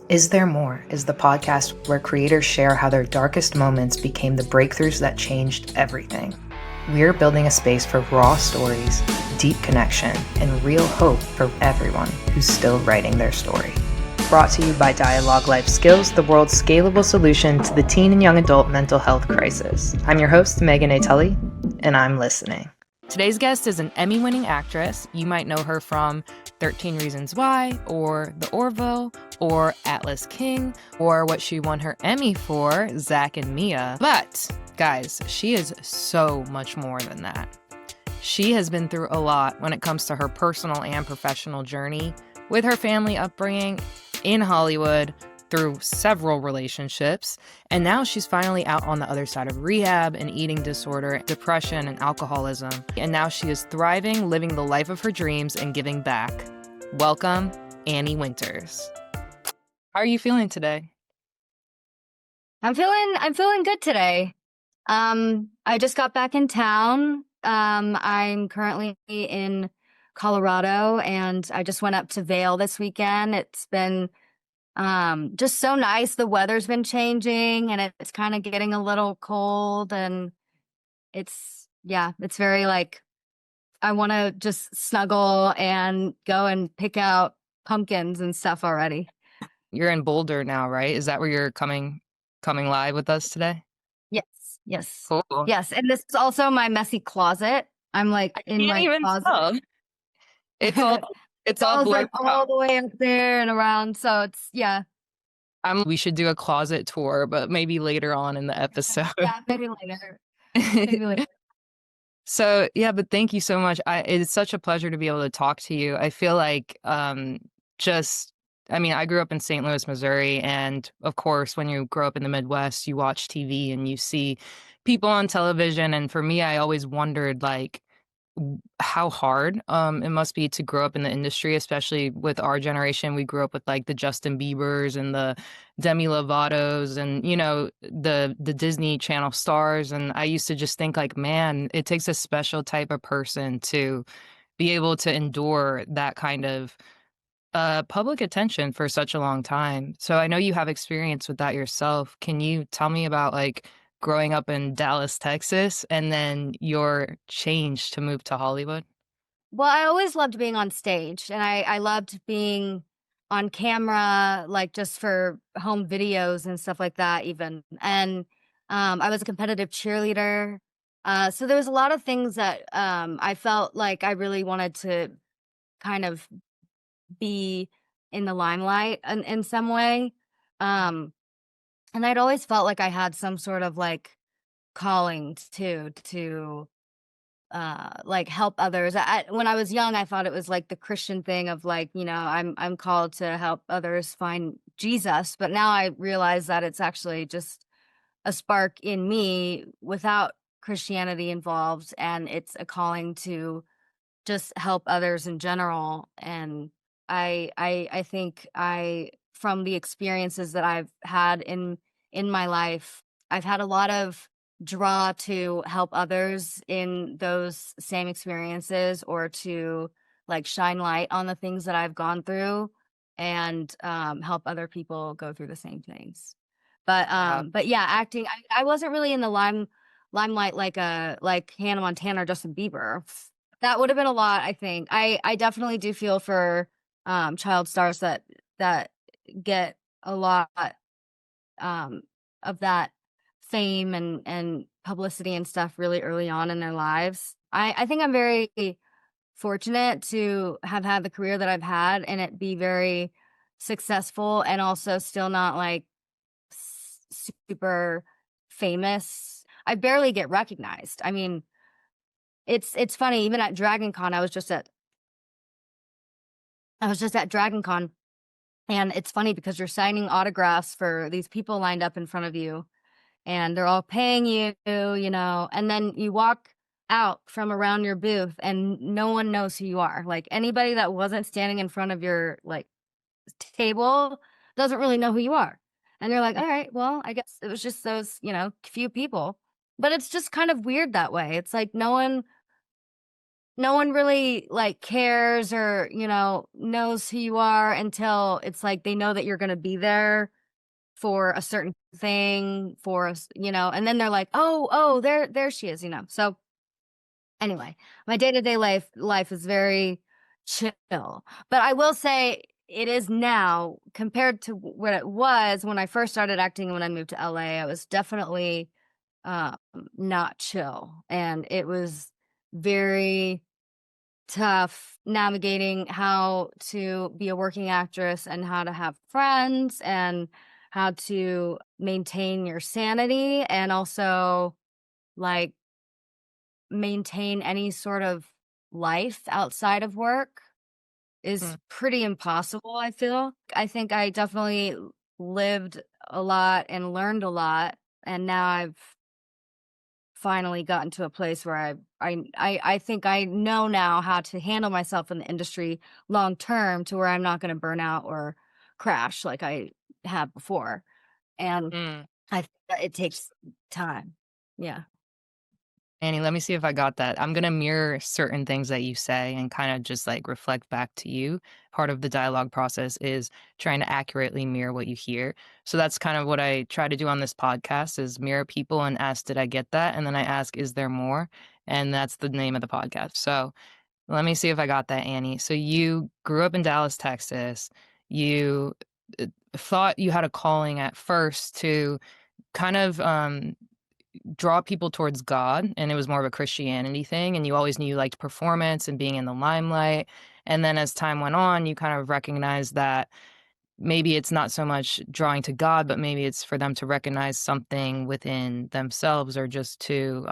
Is There More is the podcast where creators share how their darkest moments became the breakthroughs that changed everything. We're building a space for raw stories, deep connection, and real hope for everyone who's still writing their story. Brought to you by Dialogue Life Skills, the world's scalable solution to the teen and young adult mental health crisis. I'm your host, Megan 𝗧𝗵𝗲𝗍, and I'm listening. Today's guest is an Emmy-winning actress. You might know her from 13 Reasons Why, or The Orville, or Atlas King, or what she won her Emmy for, 𝗧𝗵𝗵𝗲𝗍. But, guys, she is so much more than that. She has been through a lot when it comes to her personal and professional journey, with her family upbringing in Hollywood, through several relationships, and now she's finally out on the other side of rehab and eating disorder, depression, and alcoholism. And now she is thriving, living the life of her dreams, and giving back. Welcome, Annie Winters. How are you feeling today? I'm feeling good today. I just got back in town. I'm currently in Colorado, and I just went up to Vail this weekend. It's been just so nice. The weather's been changing, and it's kind of getting a little cold, and it's very like I want to just snuggle and go and pick out pumpkins and stuff already. You're in Boulder now, right? Is that where you're coming live with us today? Yes. Cool. Yes, and this is also my messy closet. I'm like in my closet. Tell. It's all like all the way up there and around. So it's we should do a closet tour, but maybe later on in the episode. Yeah, maybe later. So yeah, but thank you so much. It's such a pleasure to be able to talk to you. I feel like I grew up in St. Louis, Missouri, and of course, when you grow up in the Midwest, you watch TV and you see people on television. And for me, I always wondered like how hard it must be to grow up in the industry, especially with our generation. We grew up with like the Justin Biebers and the Demi Lovato's and the Disney Channel stars, and I used to just think like, man, it takes a special type of person to be able to endure that kind of public attention for such a long time. So I know you have experience with that yourself. Can you tell me about like growing up in Dallas, Texas, and then your change to move to Hollywood? Well, I always loved being on stage, and I loved being on camera, like just for home videos and stuff like that even. And I was a competitive cheerleader. So there was a lot of things that I felt like I really wanted to kind of be in the limelight in some way. Um, and I'd always felt like I had some sort of like calling to like help others. When I was young, I thought it was like the Christian thing of like, I'm called to help others find Jesus, but now I realize that it's actually just a spark in me without Christianity involved, and it's a calling to just help others in general. And I think from the experiences that I've had in my life, I've had a lot of draw to help others in those same experiences, or to like shine light on the things that I've gone through, and help other people go through the same things. But yeah, acting, I wasn't really in the limelight like Hannah Montana or Justin Bieber. That would have been a lot, I think. I definitely do feel for child stars that get a lot of that fame and publicity and stuff really early on in their lives. I think I'm very fortunate to have had the career that I've had and it be very successful, and also still not like super famous. I barely get recognized. I mean, it's funny, even at Dragon Con, I was just at Dragon Con, and it's funny because you're signing autographs for these people lined up in front of you, and they're all paying you, and then you walk out from around your booth and no one knows who you are. Like anybody that wasn't standing in front of your like table doesn't really know who you are. And you're like, all right, well, I guess it was just those, few people. But it's just kind of weird that way. It's like no one no one really like cares or, knows who you are until it's like they know that you're going to be there for a certain thing and then they're like, oh, there she is. So anyway, my day-to-day life is very chill, but I will say it is now compared to what it was when I first started acting. When I moved to LA, I was definitely um not chill, and it was very tough navigating how to be a working actress and how to have friends and how to maintain your sanity and also like maintain any sort of life outside of work is Mm. pretty impossible, I feel. I think I definitely lived a lot and learned a lot, and now I've finally gotten to a place where I think I know now how to handle myself in the industry long term to where I'm not going to burn out or crash like I have before. And Mm. I think that it takes time. Yeah. Annie, let me see if I got that. I'm gonna mirror certain things that you say and kind of just like reflect back to you. Part of the dialogue process is trying to accurately mirror what you hear. So that's kind of what I try to do on this podcast is mirror people and ask, did I get that? And then I ask, is there more? And that's the name of the podcast. So let me see if I got that, Annie. So you grew up in Dallas, Texas. You thought you had a calling at first to kind of draw people towards God, and it was more of a Christianity thing, and you always knew you liked performance and being in the limelight. And then as time went on, you kind of recognized that maybe it's not so much drawing to God, but maybe it's for them to recognize something within themselves or just to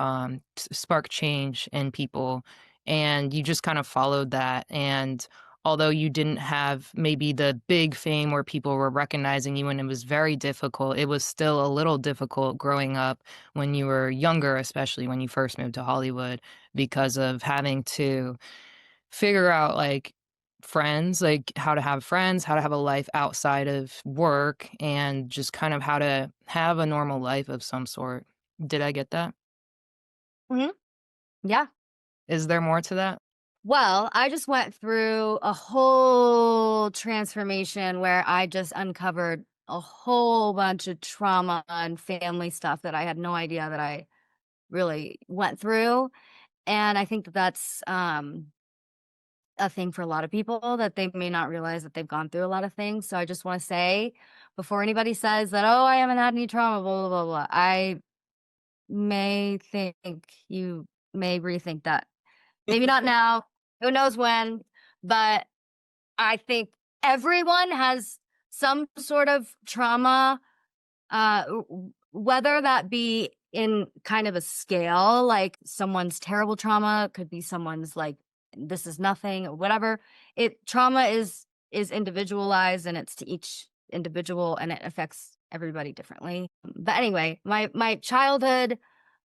spark change in people. And you just kind of followed that. And although you didn't have maybe the big fame where people were recognizing you and it was very difficult, it was still a little difficult growing up when you were younger, especially when you first moved to Hollywood, because of having to figure out like friends, like how to have friends, how to have a life outside of work, and just kind of how to have a normal life of some sort. Did I get that? Hmm. Yeah. Is there more to that? Well, I just went through a whole transformation where I just uncovered a whole bunch of trauma and family stuff that I had no idea that I really went through. And I think that that's a thing for a lot of people that they may not realize that they've gone through a lot of things. So I just want to say before anybody says that, oh, I haven't had any trauma, blah, blah, blah, blah, I may think you may rethink that. Maybe not now, who knows when, but I think everyone has some sort of trauma, whether that be in kind of a scale, like someone's terrible trauma could be someone's like this is nothing or whatever. Trauma is individualized and it's to each individual and it affects everybody differently. But anyway, my childhood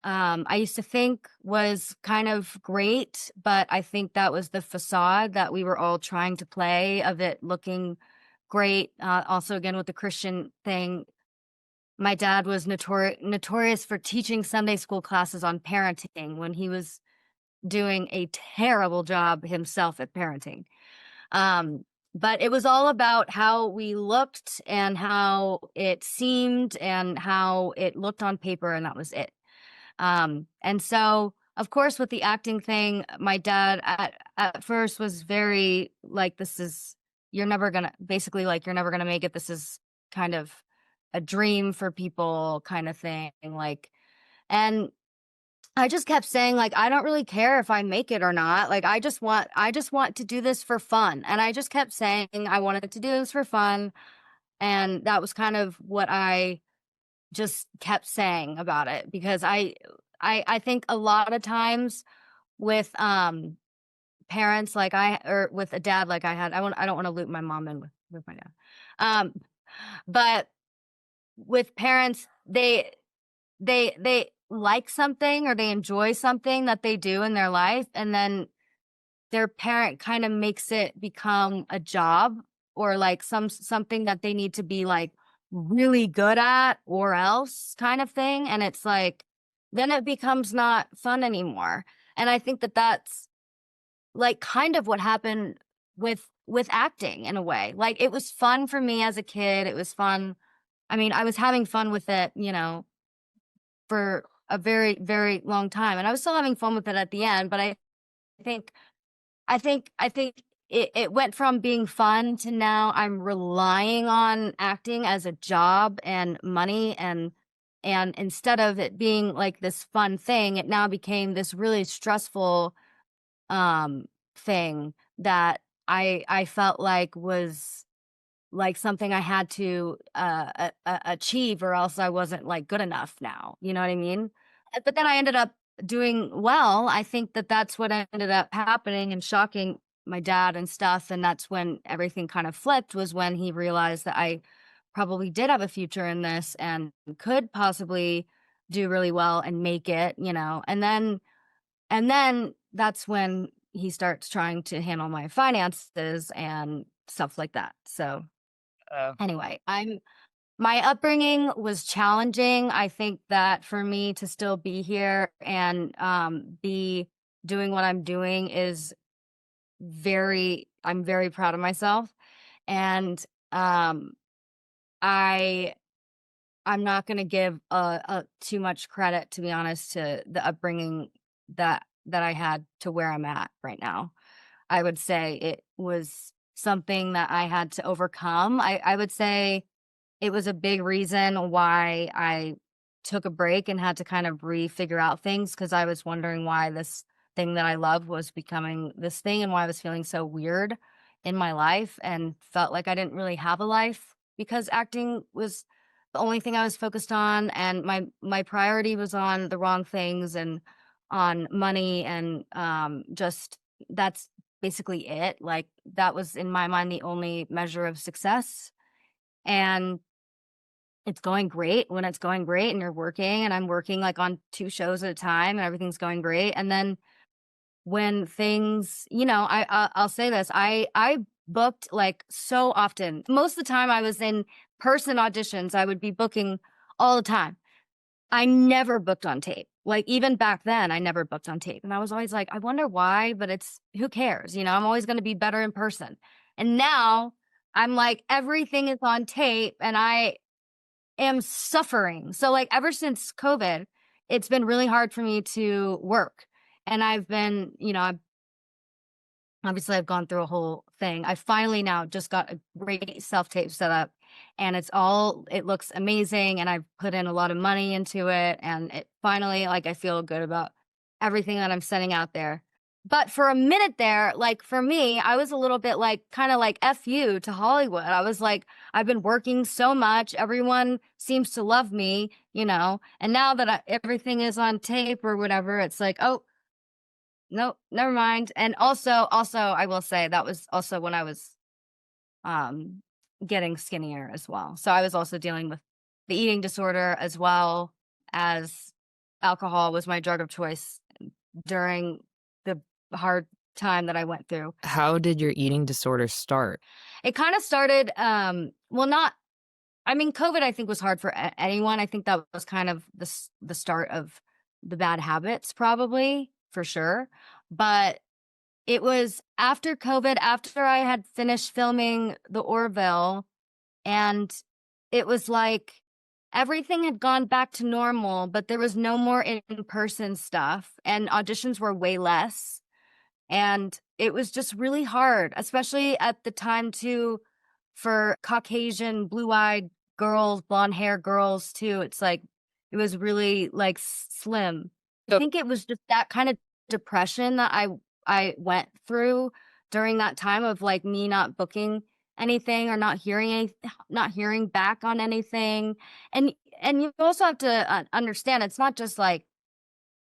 I used to think was kind of great, but I think that was the facade that we were all trying to play of it looking great. Also, again, with the Christian thing, my dad was notorious for teaching Sunday school classes on parenting when he was doing a terrible job himself at parenting. But it was all about how we looked and how it seemed and how it looked on paper, and that was it. And so, of course, with the acting thing, my dad at first was very like, this is, you're never gonna, basically, like, you're never gonna make it. This is kind of a dream for people, kind of thing. Like, and I just kept saying, like, I don't really care if I make it or not. Like, I just want to do this for fun. And I just kept saying I wanted to do this for fun. And that was kind of what I just kept saying about it because I think a lot of times with parents like or with a dad like I had, I don't want to loop my mom in with my dad. Um but with parents, they like something or they enjoy something that they do in their life, and then their parent kind of makes it become a job or like something that they need to be like really good at or else kind of thing, and it's like then it becomes not fun anymore. And I think that that's like kind of what happened with acting in a way. Like it was fun for me as a kid. It was fun. I mean, I was having fun with it, for a very, very long time. And I was still having fun with it at the end, but think I think it went from being fun to now I'm relying on acting as a job and money, and instead of it being like this fun thing, it now became this really stressful um thing that I felt like was like something I had to achieve, or else I wasn't like good enough now. You know what I mean? But then I ended up doing well. I think that that's what ended up happening and shocking my dad and stuff. And that's when everything kind of flipped, was when he realized that I probably did have a future in this and could possibly do really well and make it, and then that's when he starts trying to handle my finances and stuff like that. So anyway, my upbringing was challenging. I think that for me to still be here and be doing what I'm doing is I'm very proud of myself. And I I'm not going to give too much credit, to be honest, to the upbringing that I had to where I'm at right now. I would say it was something that I had to overcome. I would say it was a big reason why I took a break and had to kind of figure out things, because I was wondering why this thing that I love was becoming this thing, and why I was feeling so weird in my life and felt like I didn't really have a life, because acting was the only thing I was focused on, and my priority was on the wrong things and on money, and just that's basically it. Like that was in my mind the only measure of success. And it's going great when it's going great and you're working, and I'm working like on 2 shows at a time and everything's going great. And then when things, I'll say this, I booked like so often. Most of the time I was in person auditions, I would be booking all the time. I never booked on tape. Like even back then, I never booked on tape. And I was always like, I wonder why, but who cares? I'm always going to be better in person. And now I'm like, everything is on tape and I am suffering. So like ever since COVID, it's been really hard for me to work. And I've been, obviously I've gone through a whole thing. I finally now just got a great self-tape set up, and it looks amazing, and I've put in a lot of money into it, and it finally, like, I feel good about everything that I'm sending out there. But for a minute there, like for me, I was a little bit like kind of like F you to Hollywood. I was like, I've been working so much. Everyone seems to love me, and now that everything is on tape or whatever, it's like, oh, no, never mind. And also, I will say that was also when I was um getting skinnier as well. So I was also dealing with the eating disorder, as well as alcohol was my drug of choice during the hard time that I went through. How did your eating disorder start? It kind of started well, not I mean, COVID I think was hard for anyone. I think that was kind of the start of the bad habits, probably, for sure. But it was after COVID, after I had finished filming the Orville, and it was like everything had gone back to normal, but there was no more in-person stuff, and auditions were way less. And it was just really hard, especially at the time too, for Caucasian, blue-eyed girls, blonde hair girls too. It's like, it was really like slim. I think it was just that kind of depression that I went through during that time of like me not booking anything, or not hearing back on anything. And you also have to understand, it's not just like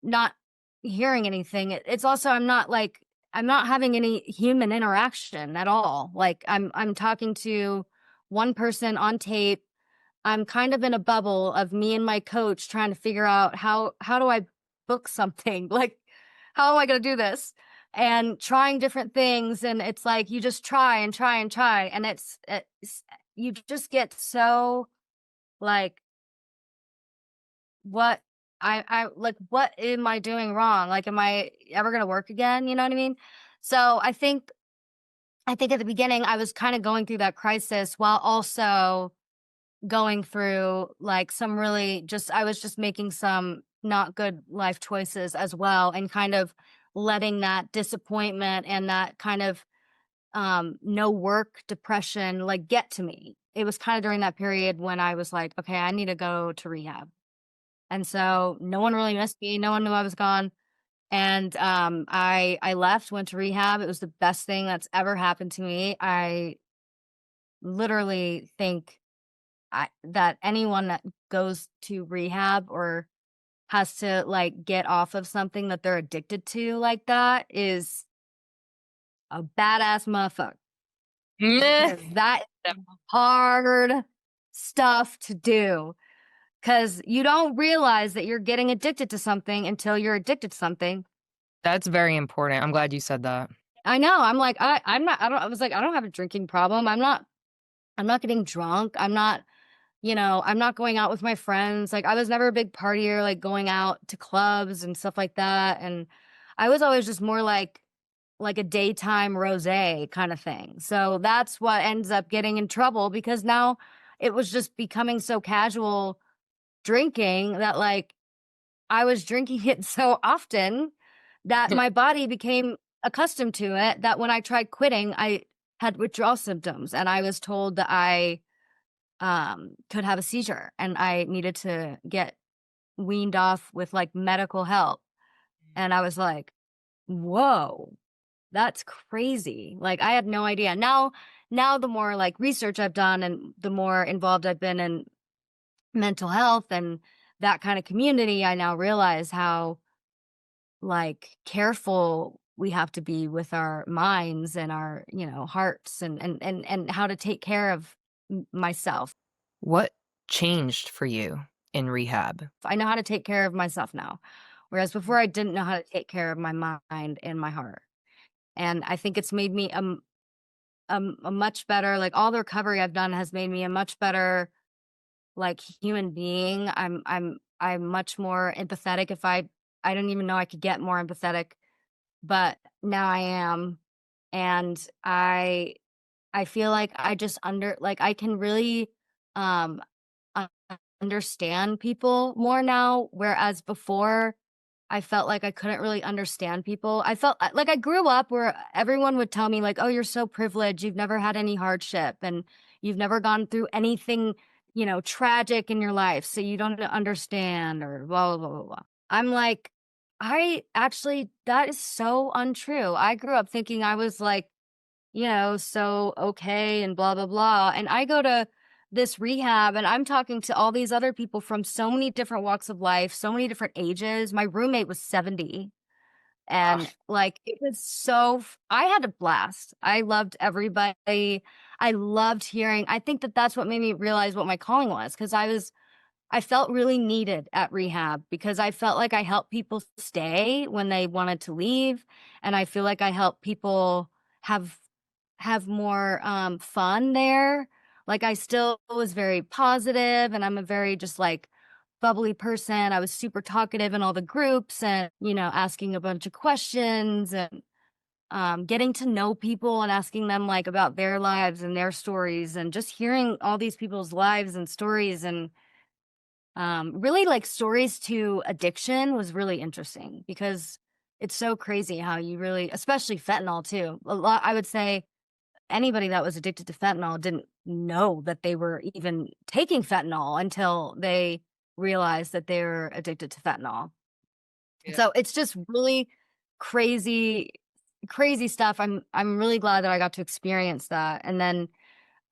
not hearing anything. It's also I'm not having any human interaction at all. Like I'm talking to one person on tape. I'm kind of in a bubble of me and my coach trying to figure out how do I book something? Like, how am I going to do this? And trying different things, and it's like you just try and try and try, and it's you just get so like, what I like, what am I doing wrong? Like, am I ever going to work again? You know what I mean? So I think at the beginning I was kind of going through that crisis while also going through like some really just I was just making some not good life choices as well, and kind of letting that disappointment and that kind of no work depression like get to me. It was kind of during that period when I was like, okay, I need to go to rehab. And so no one really missed me. No one knew I was gone. And I left, went to rehab. It was the best thing that's ever happened to me. I literally think that anyone that goes to rehab or has to like get off of something that they're addicted to like that is a badass motherfucker. Because that is hard stuff to do. Because you don't realize that you're getting addicted to something until you're addicted to something. That's very important. I'm glad you said that. I know. I'm like, I was like, I don't have a drinking problem. I'm not getting drunk. I'm not, I'm not going out with my friends. Like I was never a big partier, like going out to clubs and stuff like that. And I was always just more like a daytime rosé kind of thing. So that's what ends up getting in trouble, because now it was just becoming so casual drinking that like I was drinking it so often that my body became accustomed to it, that when I tried quitting, I had withdrawal symptoms and I was told that I could have a seizure and I needed to get weaned off with like medical help. And I was like, whoa, that's crazy. Like I had no idea. Now the more like research I've done and the more involved I've been in mental health and that kind of community, I now realize how like careful we have to be with our minds and our, hearts, and how to take care of myself. What changed for you in rehab? I know how to take care of myself now, whereas before I didn't know how to take care of my mind and my heart. And I think it's made me a much better, like all the recovery I've done has made me a much better like human being. I'm much more empathetic. If I didn't even know I could get more empathetic, but now I am. And I feel like I just I can really um uh, understand people more now, whereas before I felt like I couldn't really understand people. I felt like I grew up where everyone would tell me like, "Oh, you're so privileged. You've never had any hardship and you've never gone through anything, tragic in your life, so you don't understand," or blah blah blah blah blah. I'm like, that is so untrue. I grew up thinking I was like, so okay and blah blah blah. And I go to this rehab and I'm talking to all these other people from so many different walks of life, so many different ages. My roommate was 70, and like it was I had a blast. I loved everybody. I loved hearing. I think that that's what made me realize what my calling was, because I felt really needed at rehab, because I felt like I helped people stay when they wanted to leave, and I feel like I helped people have more fun there. Like I still was very positive, and I'm a very just like bubbly person. I was super talkative in all the groups, and asking a bunch of questions, and getting to know people and asking them like about their lives and their stories, and just hearing all these people's lives and stories, and really like stories to addiction was really interesting, because it's so crazy how you really, especially fentanyl too. A lot, I would say anybody that was addicted to fentanyl didn't know that they were even taking fentanyl until they realized that they were addicted to fentanyl. Yeah. So it's just really crazy, crazy stuff. I'm really glad that I got to experience that. And then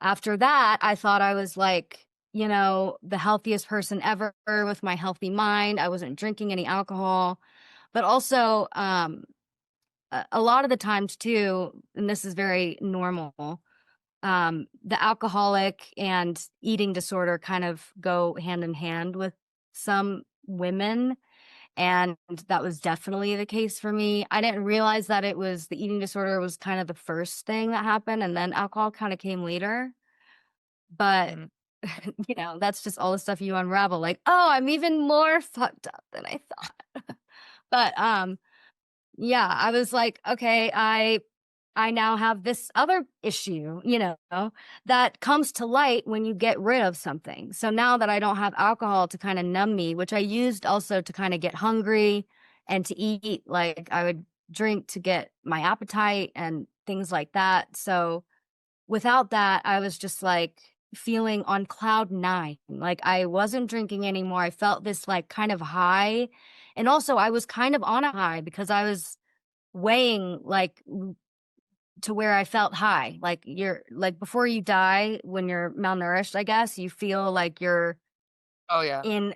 after that, I thought I was like, the healthiest person ever with my healthy mind. I wasn't drinking any alcohol, but also a lot of the times too, and this is very normal, the alcoholic and eating disorder kind of go hand in hand with some women. And that was definitely the case for me. I didn't realize that it was the eating disorder was kind of the first thing that happened, and then alcohol kind of came later. But, Mhm. that's just all the stuff you unravel. Like, oh, I'm even more fucked up than I thought. But yeah, I was like, okay, I now have this other issue, that comes to light when you get rid of something. So now that I don't have alcohol to kind of numb me, which I used also to kind of get hungry and to eat, like I would drink to get my appetite and things like that. So without that, I was just like feeling on cloud nine. Like I wasn't drinking anymore. I felt this like kind of high. And also I was kind of on a high because I was weighing like to where I felt high. Like you're like before you die, when you're malnourished, I guess, you feel like you're Oh, yeah. in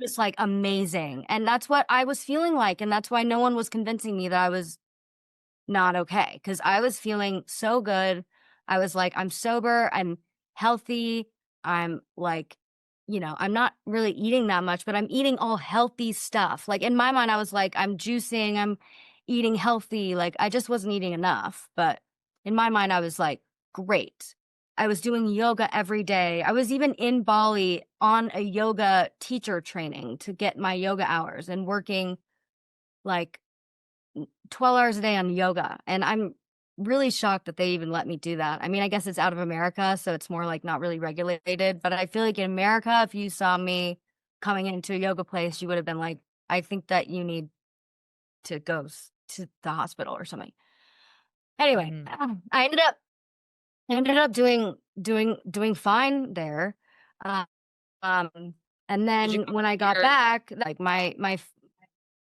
just like amazing. And that's what I was feeling like. And that's why no one was convincing me that I was not okay. Cause I was feeling so good. I was like, I'm sober, I'm healthy, I'm like, I'm not really eating that much, but I'm eating all healthy stuff. Like in my mind, I was like, I'm juicing, I'm eating healthy. Like I just wasn't eating enough. But in my mind, I was like, great. I was doing yoga every day. I was even in Bali on a yoga teacher training to get my yoga hours and working like 12 hours a day on yoga. And I'm really shocked that they even let me do that. I mean, I guess it's out of America, so it's more like not really regulated. But I feel like in America, if you saw me coming into a yoga place, you would have been like, I think that you need to go to the hospital or something. Anyway, Mhm. I ended up doing fine there. Uh, um, and Did you then go when I to got your back, like my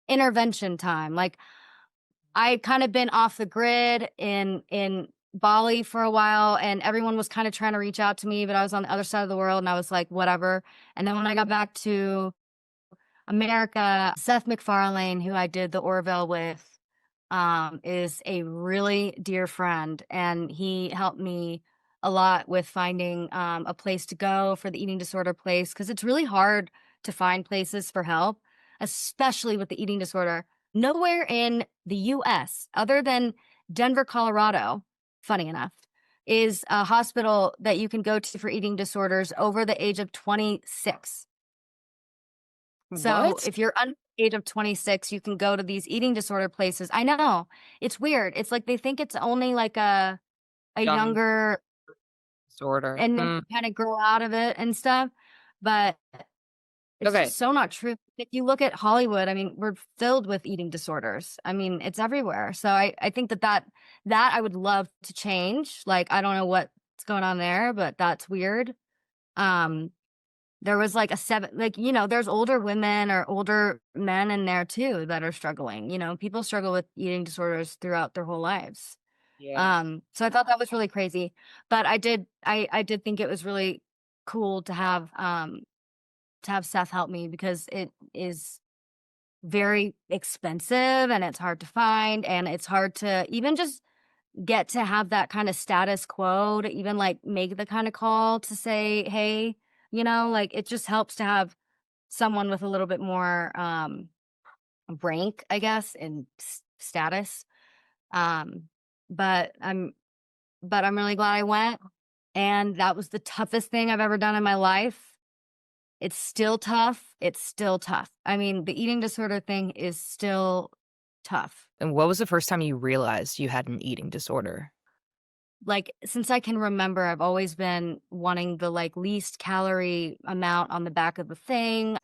intervention time, like I'd kind of been off the grid in Bali for a while, and everyone was kind of trying to reach out to me, but I was on the other side of the world and I was like, whatever. And then when I got back to America, 𝗧𝗵𝗲𝗿𝗲, who I did the Orville with, is a really dear friend, and he helped me a lot with finding a place to go for the eating disorder place because it's really hard to find places for help, especially with the eating disorder. Nowhere in the US, other than Denver, Colorado, funny enough, is a hospital that you can go to for eating disorders over the age of 26. So What? if you're under the age of 26, you can go to these eating disorder places. I know. It's weird. It's like they think it's only like a Young younger disorder. and then Hmm. kind of grow out of it and stuff. But it's Okay. so not true. If you look at Hollywood, I mean, we're filled with eating disorders. I mean, it's everywhere. So I think that I would love to change. Like I don't know what's going on there, but that's weird. Um There was like a seven, like, there's older women or older men in there too that are struggling. People struggle with eating disorders throughout their whole lives. Yeah. So I thought that was really crazy. But I did think it was really cool to have Seth help me because it is very expensive and it's hard to find and it's hard to even just get to have that kind of status quo to even like make the kind of call to say, hey, like it just helps to have someone with a little bit more rank, I guess, and status. Um, but I'm really glad I went, and that was the toughest thing I've ever done in my life. It's still tough. It's still tough. I mean, the eating disorder thing is still tough. And what was the first time you realized you had an eating disorder? Like since I can remember, I've always been wanting the like least calorie amount on the back of the thing.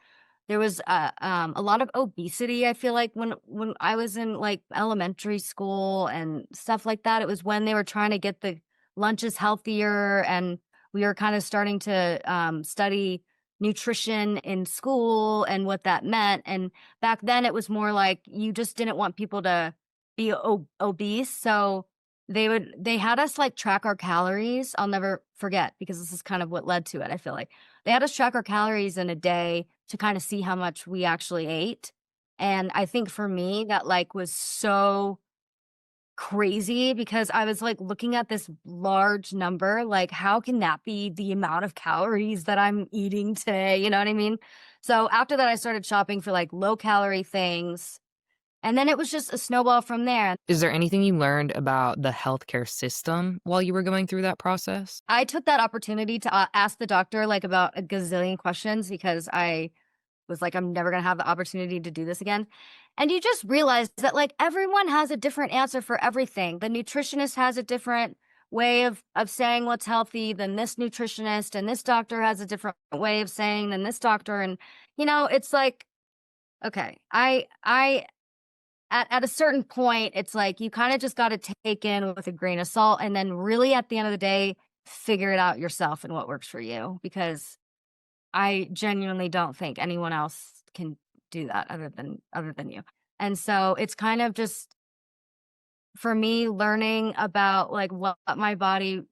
There was a lot of obesity, I feel like, when I was in, like, elementary school and stuff like that. It was when they were trying to get the lunches healthier, and we were kinda starting to, study nutrition in school and what that meant, and back then, it was more like you just didn't want people to be obese, so they had us, like, track our calories. I'll never forget because this is kind of what led to it, I feel like. They had us track our calories in a day to kinda see how much we actually ate, and I think for me, that, like, was so crazy because I was, like, looking at this large number, like, how can that be the amount of calories that I'm eating today, you know what I mean? So, after that, I started shopping for, like, low-calorie things, and then it was just a snowball from there. Is there anything you learned about the healthcare system while you were going through that process? I took that opportunity to, ask the doctor, like, about a gazillion questions because I was like, I'm never going to have the opportunity to do this again. And you just realize that like everyone has a different answer for everything. The nutritionist has a different way of saying what's healthy than this nutritionist, and this doctor has a different way of saying than this doctor. And, it's like, okay, at a certain point, it's like you kind of just got to take in with a grain of salt, and then really at the end of the day, figure it out yourself and what works for you, because I genuinely don't think anyone else can do that other than you. And so it's kind of just, for me, learning about like what my body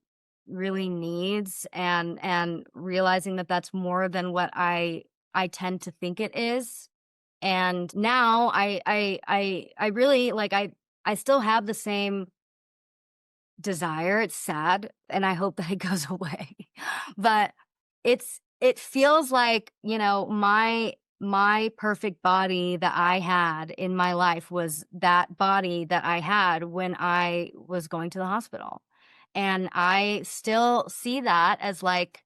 really needs, and realizing that that's more than what I tend to think it is. And now I really like, I still have the same desire. It's sad, and I hope that it goes away. But it feels like, my perfect body that I had in my life was that body that I had when I was going to the hospital. And I still see that as like,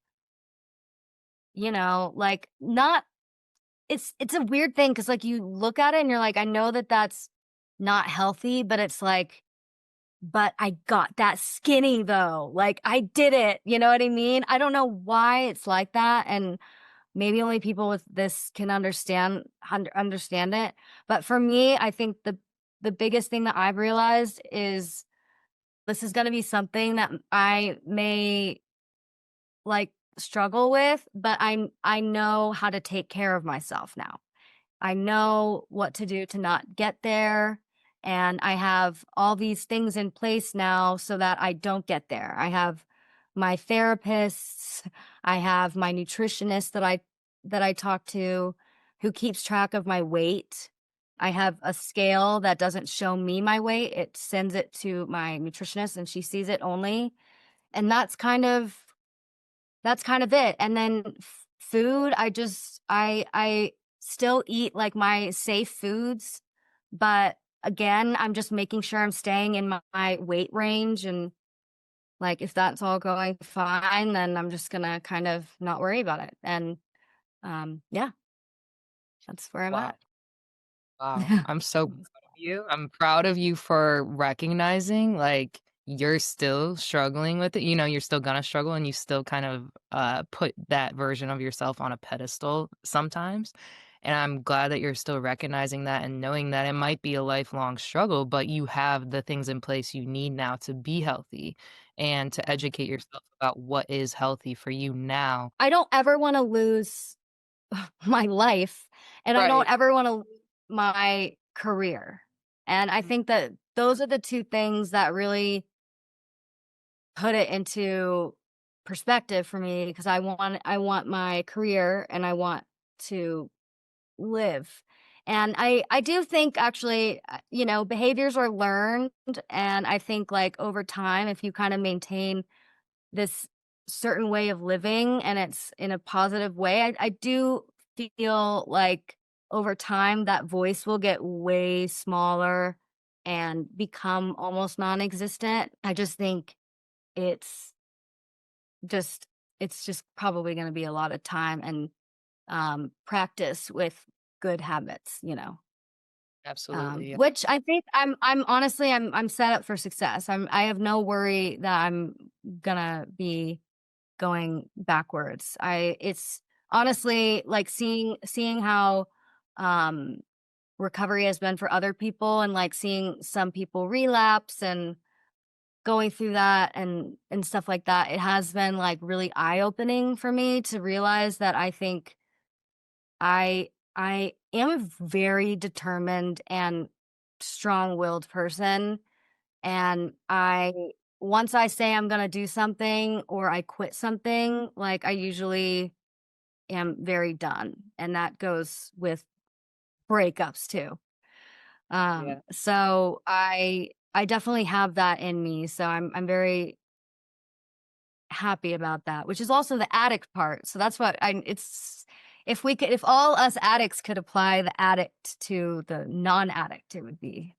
like, not, it's a weird thing, because like you look at it and you're like, I know that that's not healthy, but it's like, but I got that skinny though. Like I did it. You know what I mean? I don't know why it's like that. And maybe only people with this can understand it. But for me, I think the biggest thing that I've realized is this is going to be something that I may like struggle with, but I know how to take care of myself now. I know what to do to not get there. And I have all these things in place now so that I don't get there. I have my therapists, I have my nutritionist that I talk to, who keeps track of my weight. I have a scale that doesn't show me my weight. It sends it to my nutritionist, and she sees it only. And that's kind of it. And then food, I still eat like my safe foods, but again, I'm just making sure I'm staying in my weight range. And like, if that's all going fine, then I'm just gonna kind of not worry about it. And yeah, that's where I'm Wow. at. Wow. I'm so proud of you. I'm proud of you for recognizing like you're still struggling with it. You're still gonna struggle, and you still kind of put that version of yourself on a pedestal sometimes. And I'm glad that you're still recognizing that and knowing that it might be a lifelong struggle, but you have the things in place you need now to be healthy and to educate yourself about what is healthy for you now. I don't ever want to lose my life, and I don't Right. ever want to lose my career. And I think that those are the two things that really put it into perspective for me, because I want my career, and I want to live. And I do think, actually, behaviors are learned, and I think like over time, if you kind of maintain this certain way of living and it's in a positive way, I do feel like over time that voice will get way smaller and become almost non-existent. I just think it's it's just probably going to be a lot of time and practice with good habits, Absolutely. which I think I'm honestly, I'm set up for success. I have no worry that I'm gonna be going backwards. It's honestly like seeing how recovery has been for other people, and like seeing some people relapse and going through that and stuff like that. It has been like really eye-opening for me to realize that I think I am a very determined and strong-willed person, and once I say I'm gonna do something or I quit something, like I usually am very done, and that goes with breakups too. Yeah. So I definitely have that in me. So I'm very happy about that, which is also the addict part. So that's what it's, if all us addicts could apply the addict to the non-addict, it would be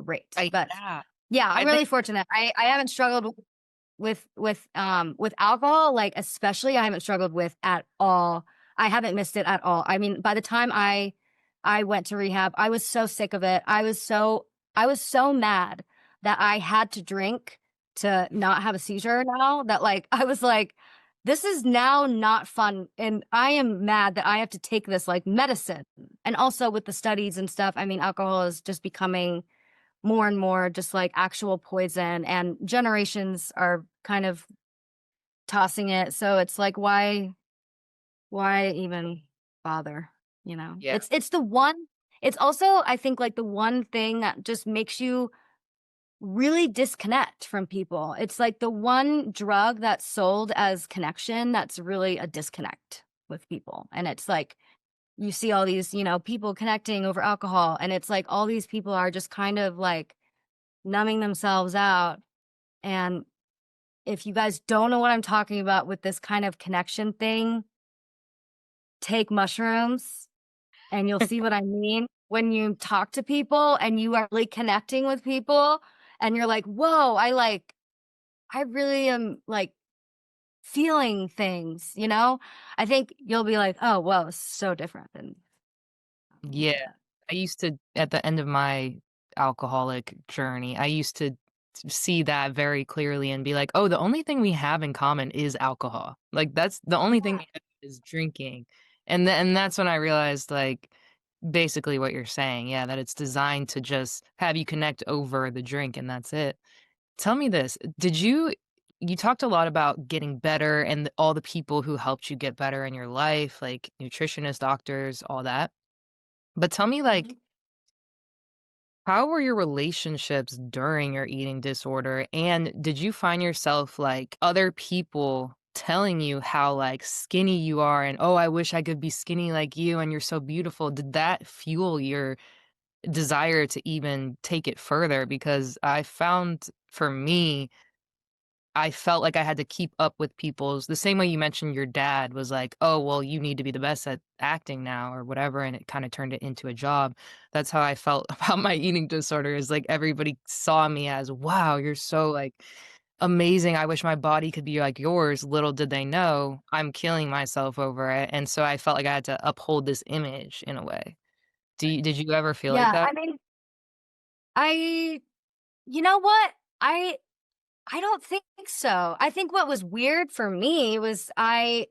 great. But Yeah. yeah, I'm I think really fortunate. I haven't struggled with alcohol, like especially I haven't struggled with at all. I haven't missed it at all. I mean, by the time I went to rehab, I was so sick of it. I was so mad that I had to drink to not have a seizure now, that like I was like, this is now not fun, and I am mad that I have to take this like medicine. And also with the studies and stuff, I mean, alcohol is just becoming more and more just like actual poison, and generations are kind of tossing it. So it's like, why even bother? You know, Yeah. it's the one, it's also, I think, like the one thing that just makes you really disconnect from people. It's like the one drug that's sold as connection that's really a disconnect with people. And it's like, you see all these, you know, people connecting over alcohol, and it's like all these people are just kind of like numbing themselves out. And if you guys don't know what I'm talking about with this kind of connection thing, take mushrooms and you'll see what I mean. When you talk to people and you are really connecting with people and you're like, whoa, I really am like feeling things, you know? I think you'll be like, oh, whoa, it's so different than Yeah. I used to, at the end of my alcoholic journey, I used to see that very clearly and be like, "Oh, the only thing we have in common is alcohol." Like, that's the only thing yeah. we have is drinking. And that's when I realized, like, basically what you're saying, yeah, that it's designed to just have you connect over the drink, and that's it. Tell me this, you talked a lot about getting better and all the people who helped you get better in your life, like nutritionists, doctors, all that. But tell me, like, Mhm. how were your relationships during your eating disorder? And did you find yourself like other people telling you how like skinny you are and oh, I wish I could be skinny like you and you're so beautiful? Did that fuel your desire to even take it further? Because I found for me, I felt like I had to keep up with people's the same way you mentioned your dad was like, "Oh, well, you need to be the best at acting now," or whatever, and it kinda turned it into a job. That's how I felt about my eating disorder is, like, everybody saw me as, "Wow, you're so, like, amazing. I wish my body could be like yours." Little did they know I'm killing myself over it, and so I felt like I had to uphold this image in a way. Did you ever feel like Yeah, that? I mean, I you know what? I don't think so. I think what was weird for me was I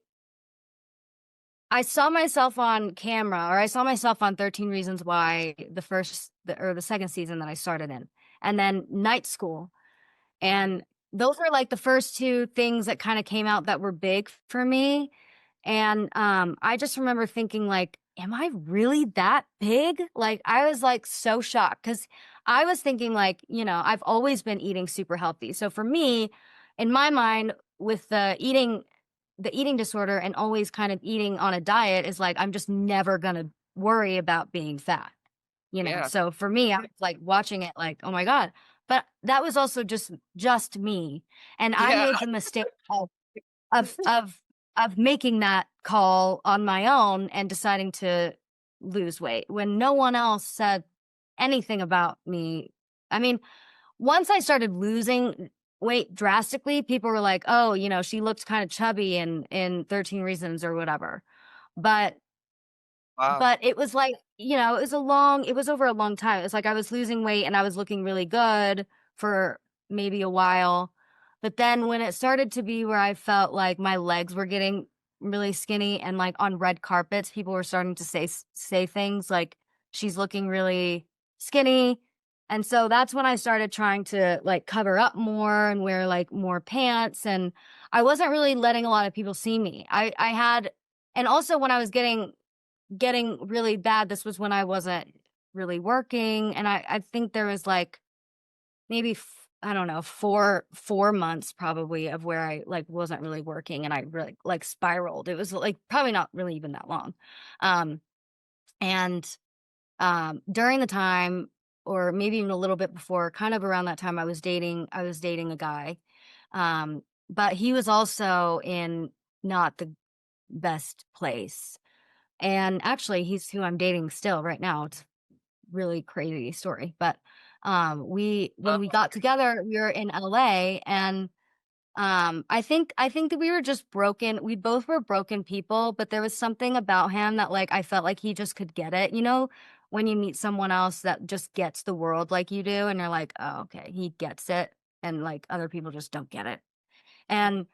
saw myself on camera, or I saw myself on 13 Reasons Why, the second season that I started in, and then Night School. And those were like the first two things that kind of came out that were big for me. And I just remember thinking like, am I really that big? Like I was like so shocked because I was thinking like, you know, I've always been eating super healthy. So for me, in my mind, with the eating disorder and always kind of eating on a diet is like, I'm just never gonna worry about being fat, you know? Yeah. So for me, I was like watching it like, oh my God. But that was also just me. And I Yeah. made the mistake of of of making that call on my own and deciding to lose weight when no one else said anything about me. I mean, once I started losing weight drastically, people were like, "Oh, you know, she looked kind of chubby in 13 Reasons or whatever." But Wow. it was like, you know, it was over a long time. It's like I was losing weight and I was looking really good for maybe a while. But then when it started to be where I felt like my legs were getting really skinny, and like on red carpets, people were starting to say things like, she's looking really skinny. And so that's when I started trying to like cover up more and wear like more pants. And I wasn't really letting a lot of people see me. I had, and also when I was getting really bad, this was when I wasn't really working, and I think there was, like, maybe I don't know, 4 months probably of where I, like, wasn't really working, and I really, like, spiraled. It was, like, probably not really even that long. Um, and, during the time, or maybe even a little bit before, kind of around that time, I was dating a guy, but he was also in not the best place. And actually, he's who I'm dating still right now. It's really crazy story. But we when we got together, we were in LA, and I think that we were just broken. We both were broken people, but there was something about him that like I felt like he just could get it. You know, when you meet someone else that just gets the world like you do, and you're like, oh, okay, he gets it, and like other people just don't get it. And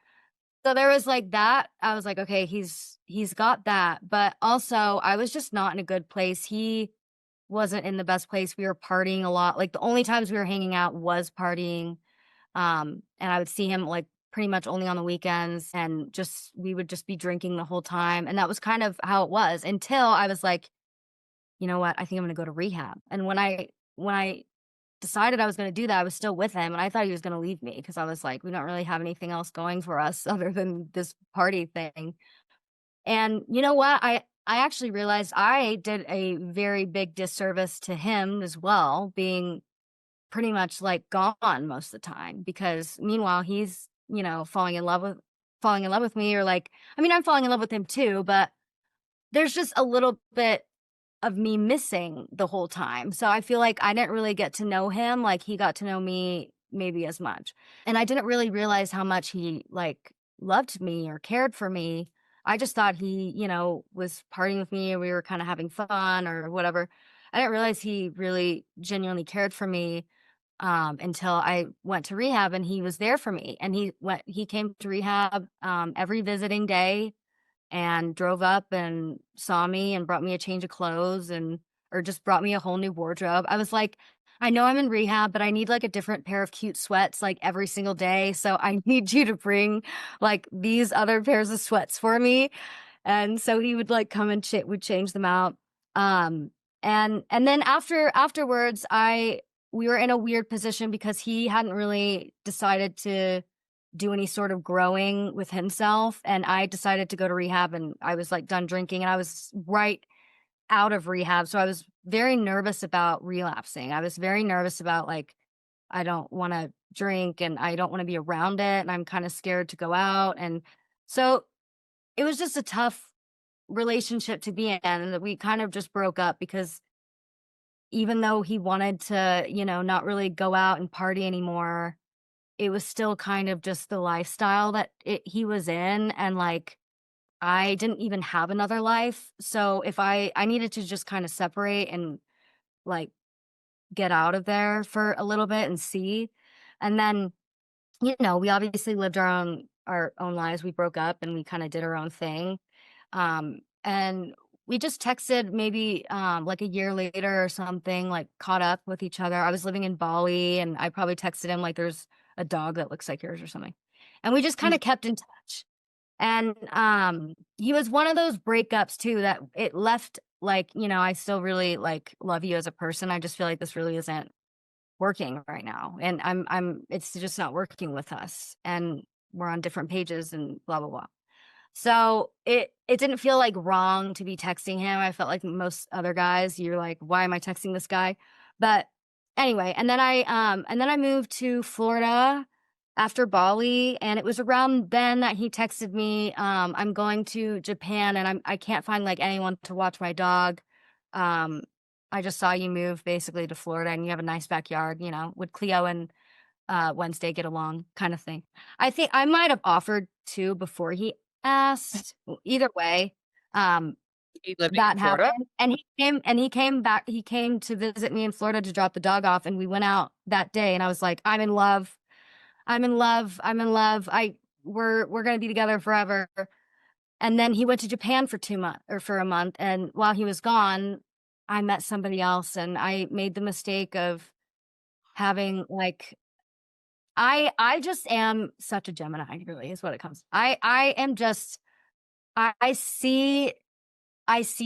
so there was like that. I was like, okay, he's got that, but also I was just not in a good place. He wasn't in the best place. We were partying a lot. Like the only times we were hanging out was partying. And I would see him like pretty much only on the weekends, and just we would just be drinking the whole time. And that was kind of how it was until I was like, you know what? I think I'm gonna go to rehab. And when I decided I was gonna do that, I was still with him and I thought he was gonna leave me because I was like, we don't really have anything else going for us other than this party thing. And you know what? I actually realized I did a very big disservice to him as well, being pretty much like gone most of the time, because meanwhile he's, you know, falling in love with me, or like, I mean, I'm falling in love with him too, but there's just a little bit of me missing the whole time. So I feel like I didn't really get to know him like he got to know me maybe as much. And I didn't really realize how much he like loved me or cared for me. I just thought he, you know, was partying with me and we were kind of having fun or whatever. I didn't realize he really genuinely cared for me until I went to rehab, and he was there for me. And he came to rehab every visiting day and drove up and saw me and brought me a change of clothes, and or just brought me a whole new wardrobe. I was like, I know I'm in rehab, but I need like a different pair of cute sweats like every single day. So I need you to bring like these other pairs of sweats for me. And so he would like come and would change them out. Um, and then afterwards, we were in a weird position because he hadn't really decided to do any sort of growing with himself, and I decided to go to rehab, and I was like done drinking, and I was right out of rehab, so I was very nervous about relapsing. I was very nervous about like I don't want to drink and I don't want to be around it, and I'm kind of scared to go out. And so it was just a tough relationship to be in, and we kind of just broke up because even though he wanted to, you know, not really go out and party anymore, it was still kind of just the lifestyle that he was in. And like, I didn't even have another life. So if I needed to just kind of separate and like get out of there for a little bit and see. And then, you know, we obviously lived our own lives. We broke up and we kind of did our own thing. And we just texted maybe like a year later or something, like caught up with each other. I was living in Bali and I probably texted him like there's a dog that looks like yours or something. And we just kind of kept in touch. And he was one of those breakups too that it left like, you know, I still really like love you as a person. I just feel like this really isn't working right now. And it's just not working with us. And we're on different pages and blah blah blah. So it didn't feel like wrong to be texting him. I felt like most other guys, you're like, why am I texting this guy? But anyway, and then I moved to Florida after Bali, and it was around then that he texted me, I'm going to Japan and I can't find like anyone to watch my dog. I just saw you move basically to Florida and you have a nice backyard, you know, would Cleo and Wednesday get along kind of thing. I think I might have offered to before he asked. Either way, He lived that in Florida? happened. And he came back. He came to visit me in Florida to drop the dog off, and we went out that day. And I was like, I'm in love. I'm in love. I'm in love. We're gonna be together forever. And then he went to Japan for 2 months or for a month. And while he was gone, I met somebody else, and I made the mistake of having like I just am such a Gemini, really, is what it comes. I am just I see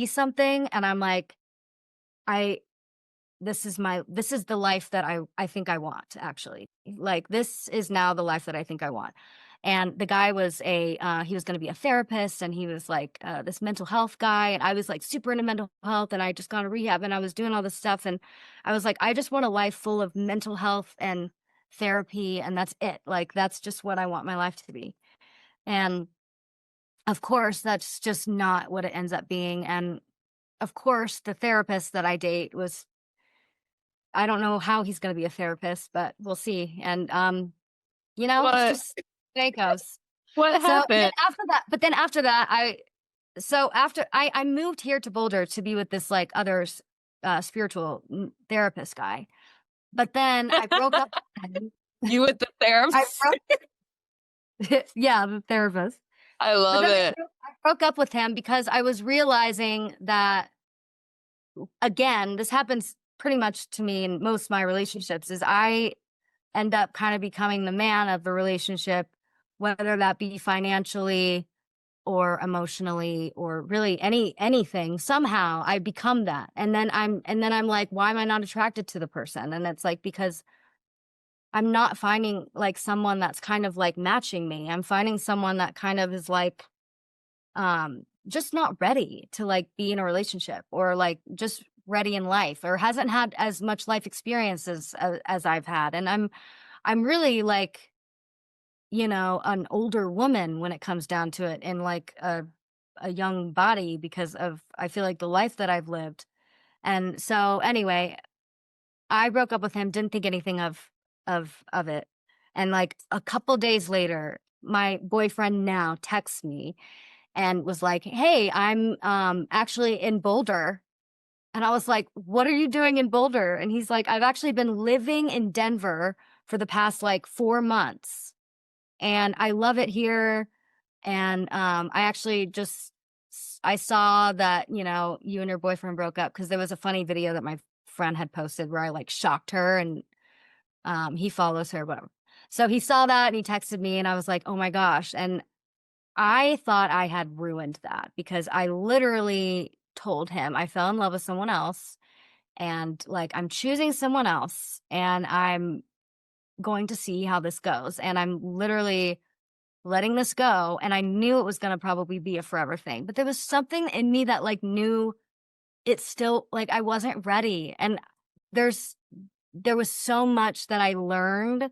something and I'm like, I this is the life that I think I want, actually. Like this is now the life that I think I want. And the guy was he was gonna be a therapist, and he was like this mental health guy, and I was like super into mental health, and I just gone to rehab and I was doing all this stuff, and I was like, I just want a life full of mental health and therapy, and that's it. Like that's just what I want my life to be. And of course, that's just not what it ends up being. And of course, the therapist that I date was, I don't know how he's going to be a therapist, but we'll see. And, you know, it's But just Panathinaikos. What So happened? then after that, I moved here to Boulder to be with this like other spiritual therapist guy. But then I broke up with him. You with the I therapist? yeah, the therapist. I But love then it. I broke up with him because I was realizing that, again, this happens pretty much to me in most of my relationships, is I end up kind of becoming the man of the relationship, whether that be financially or emotionally or really anything. Somehow I become that. And then I'm like, why am I not attracted to the person? And it's like, because I'm not finding like someone that's kind of like matching me. I'm finding someone that kind of is like just not ready to like be in a relationship, or like just ready in life, or hasn't had as much life experiences as I've had. And I'm really like, an older woman when it comes down to it, in like a young body, because of, I feel like, the life that I've lived. And so anyway, I broke up with him, didn't think anything of it. And like a couple days later, my boyfriend now texts me and was like, "Hey, I'm actually in Boulder." And I was like, "What are you doing in Boulder?" And he's like, "I've actually been living in Denver for the past like 4 months, and I love it here. And I actually just I saw that, you and your boyfriend broke up, because there was a funny video that my friend had posted where I like shocked her, and he follows her, whatever. So he saw that and he texted me, and I was like, "Oh my gosh." And I thought I had ruined that, because I literally told him I fell in love with someone else, and like I'm choosing someone else, and I'm going to see how this goes. And I'm literally letting this go. And I knew it was going to probably be a forever thing, but there was something in me that like knew it still, like, I wasn't ready. And there was so much that I learned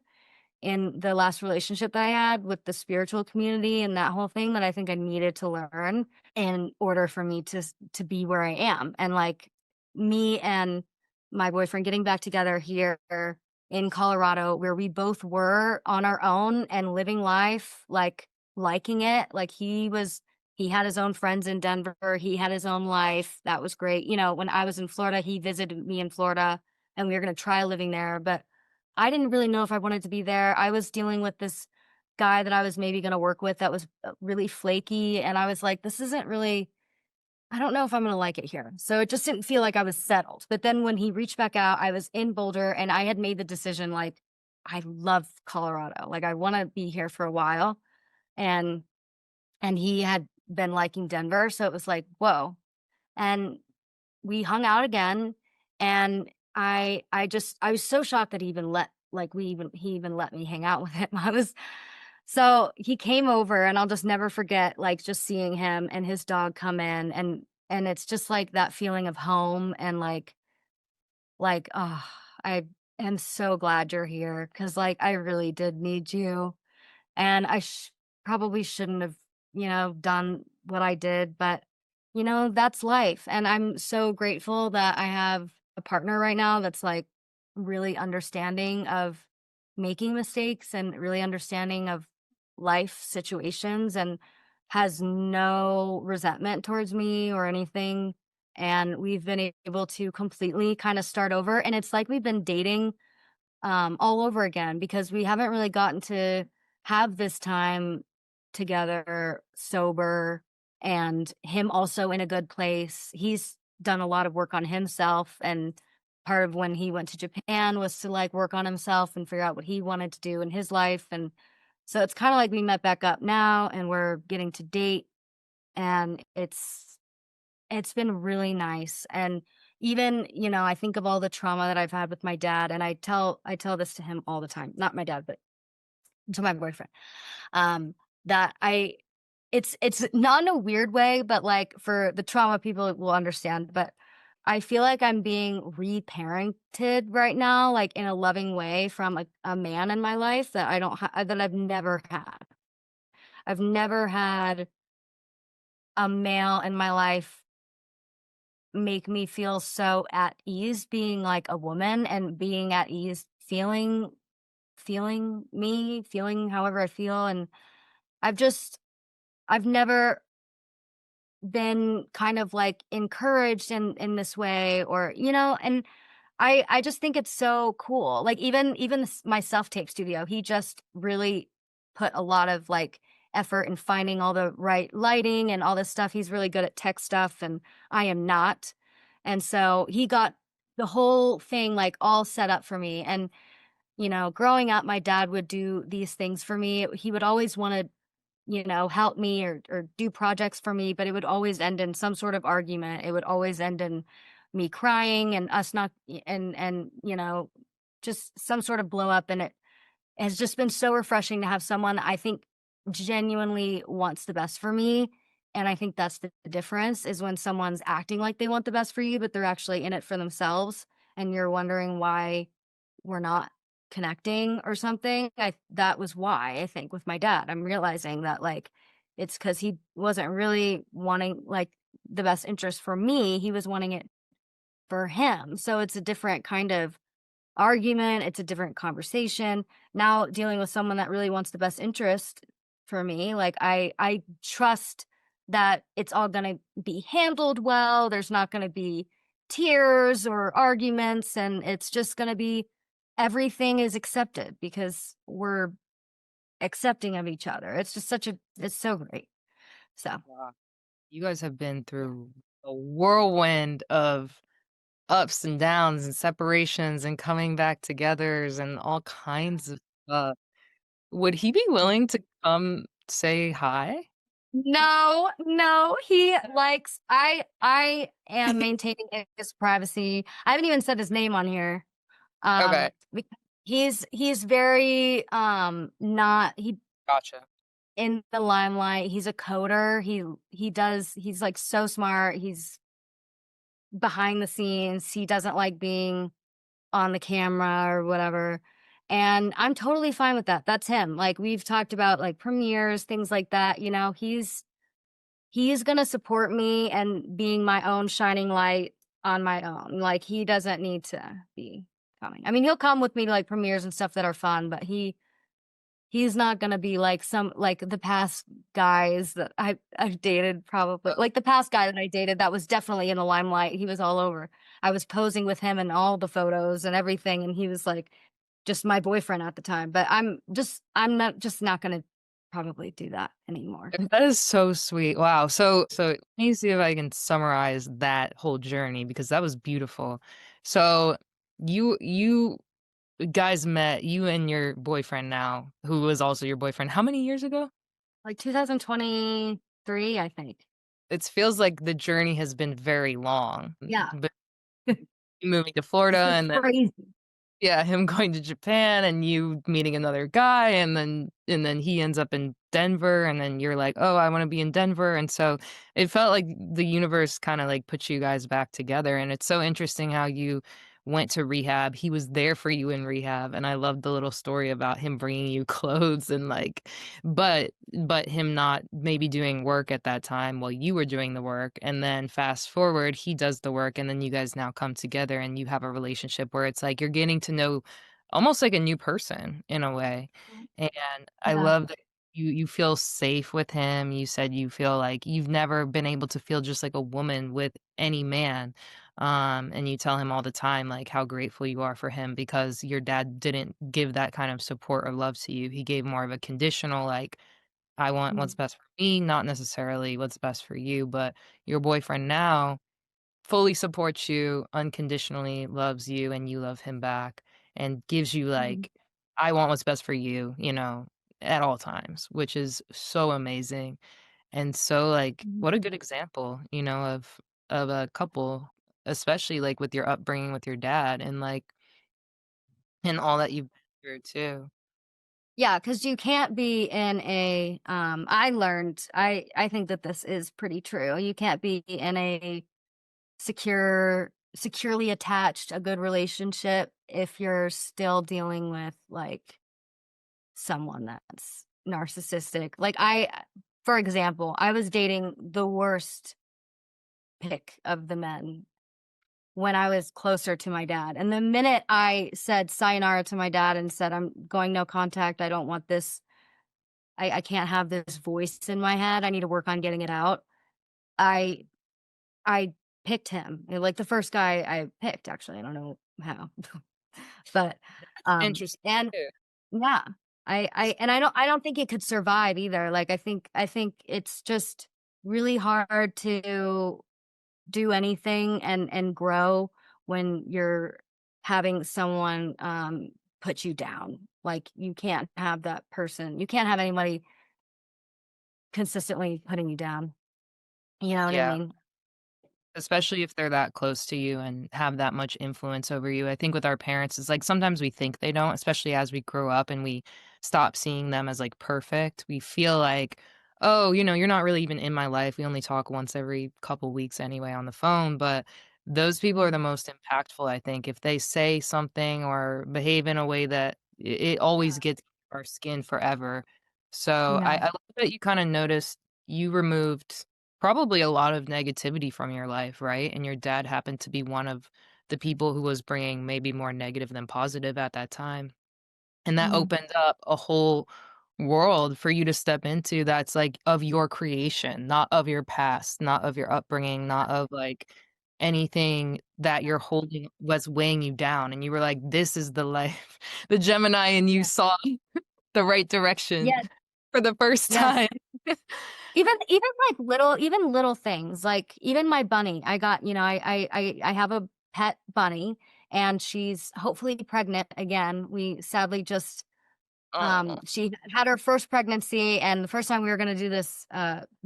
in the last relationship that I had with the spiritual community and that whole thing, that I think I needed to learn in order for me to be where I am. And like, me and my boyfriend getting back together here in Colorado, where we both were on our own and living life, like liking it. Like he had his own friends in Denver. He had his own life. That was great. When I was in Florida, he visited me in Florida, and we were going to try living there. But I didn't really know if I wanted to be there. I was dealing with this guy that I was maybe going to work with that was really flaky. And I was like, this isn't really, I don't know if I'm going to like it here. So it just didn't feel like I was settled. But then when he reached back out, I was in Boulder, and I had made the decision, like, I love Colorado. Like, I want to be here for a while. And he had been liking Denver. So it was like, whoa. And we hung out again, and I was so shocked that he even he even let me hang out with him. So he came over, and I'll just never forget, like, just seeing him and his dog come in, and it's just like that feeling of home, and oh, I am so glad you're here, because like I really did need you. And I probably shouldn't have, done what I did, but that's life. And I'm so grateful that I have a partner right now that's like really understanding of making mistakes, and really understanding of life situations, and has no resentment towards me or anything. And we've been able to completely kind of start over. And it's like we've been dating all over again, because we haven't really gotten to have this time together sober, and him also in a good place. He's done a lot of work on himself, and part of when he went to Japan was to like work on himself and figure out what he wanted to do in his life. And so it's kind of like we met back up now, and we're getting to date, and it's been really nice. And even, I think of all the trauma that I've had with my dad, and I tell this to him all the time. Not my dad, but to my boyfriend. That it's not in a weird way, but like, for the trauma, people will understand. But I feel like I'm being reparented right now, like in a loving way, from a man in my life that I don't that I've never had. I've never had a male in my life make me feel so at ease being like a woman, and being at ease feeling feeling me, feeling however I feel, and I've never been kind of like encouraged in this way, or and I just think it's so cool. Like even my self-tape studio, he just really put a lot of like effort in finding all the right lighting and all this stuff. He's really good at tech stuff and I am not. And so he got the whole thing like all set up for me. And growing up, my dad would do these things for me. He would always want to help me or do projects for me, but it would always end in some sort of argument. It would always end in me crying and us not and just some sort of blow up. And it has just been so refreshing to have someone I think genuinely wants the best for me. And I think that's the difference, is when someone's acting like they want the best for you, but they're actually in it for themselves, and you're wondering why we're not connecting or something. That was why, I think, with my dad. I'm realizing that like it's because he wasn't really wanting like the best interest for me. He was wanting it for him. So it's a different kind of argument. It's a different conversation. Now dealing with someone that really wants the best interest for me, like I trust that it's all going to be handled well. There's not going to be tears or arguments, and it's just going to be everything is accepted because we're accepting of each other. It's just it's so great. So Wow. You guys have been through a whirlwind of ups and downs and separations and coming back togethers and all kinds of stuff. Would he be willing to come say hi? no, he likes I am maintaining his privacy. I haven't even said his name on here. Okay, Bec- he's very not he gotcha. in the limelight. He's a coder. He's like so smart. He's behind the scenes. He doesn't like being on the camera or whatever. And I'm totally fine with that. That's him. Like we've talked about like premieres, things like that. He's going to support me and being my own shining light on my own. Like he doesn't need to be coming. I mean, he'll come with me to like premieres and stuff that are fun, but he's not going to be like some like the past guys that I've dated, probably. Like the past guy that I dated that was definitely in the limelight. He was all over. I was posing with him in all the photos and everything, and he was like just my boyfriend at the time. But I'm not going to probably do that anymore. That is so sweet. Wow. So let me see if I can summarize that whole journey because that was beautiful. So you guys met, you and your boyfriend now, who was also your boyfriend, how many years ago? Like 2023, I think. It feels like the journey has been very long. Yeah. But you moving to It's Florida been and then crazy. yeah, him going to Japan and you meeting another guy and then he ends up in Denver and then you're like, "Oh, I wanna be in Denver." And so it felt like the universe kinda, like, put you guys back together, and it's so interesting how you went to rehab. He was there for you in rehab, and I love the little story about him bringing you clothes and, like but him not maybe doing work at that time while you were doing the work, and then fast forward, he does the work, and then you guys now come together and you have a relationship where it's like you're getting to know almost like a new person in a way, and I Yeah. love that you feel safe with him. You said you feel like you've never been able to feel just like a woman with any man, and you tell him all the time, like, how grateful you are for him because your dad didn't give that kind of support or love to you. He gave more of a conditional, like, I want what's Mhm. best for me, not necessarily what's best for you. But your boyfriend now fully supports you, unconditionally loves you, and you love him back, and gives you, Mhm. like, I want what's best for you, at all times, which is so amazing. And so, like, Mhm. what a good example, of a couple, especially like with your upbringing with your dad and like and all that you've been through too. Yeah, because you can't be in a I think that this is pretty true. You can't be in a securely attached, a good relationship if you're still dealing with like someone that's narcissistic. Like for example, I was dating the worst pick of the men when I was closer to my dad. And the minute I said sayonara to my dad and said, I'm going no contact, I don't want this, I can't have this voice in my head, I need to work on getting it out. I picked him. Like the first guy I picked, actually. I don't know how. But Interesting and too. yeah. I don't think it could survive either. Like I think it's just really hard to do anything and grow when you're having someone put you down. Like you can't have that person. You can't have anybody consistently putting you down. You know what I Yeah. mean? Especially if they're that close to you and have that much influence over you. I think with our parents, it's like sometimes we think they don't, especially as we grow up and we stop seeing them as like perfect. We feel like, oh, you're not really even in my life. We only talk once every couple weeks anyway on the phone. But those people are the most impactful, I think. If they say something or behave in a way that it always gets our skin forever. So I Yeah. love that you kind of noticed you removed probably a lot of negativity from your life, right? And your dad happened to be one of the people who was bringing maybe more negative than positive at that time. And that Mhm. opened up a whole world for you to step into that's like of your creation, not of your past, not of your upbringing, not of like anything that you're holding was weighing you down. And you were like, this is the life. The Gemini and you Yeah. saw the right direction Yes. for the first Yes. time. Even like little things, like even my bunny. I got, I have a pet bunny and she's hopefully pregnant again. We sadly just Oh, she had her first pregnancy, and the first time we were going to do this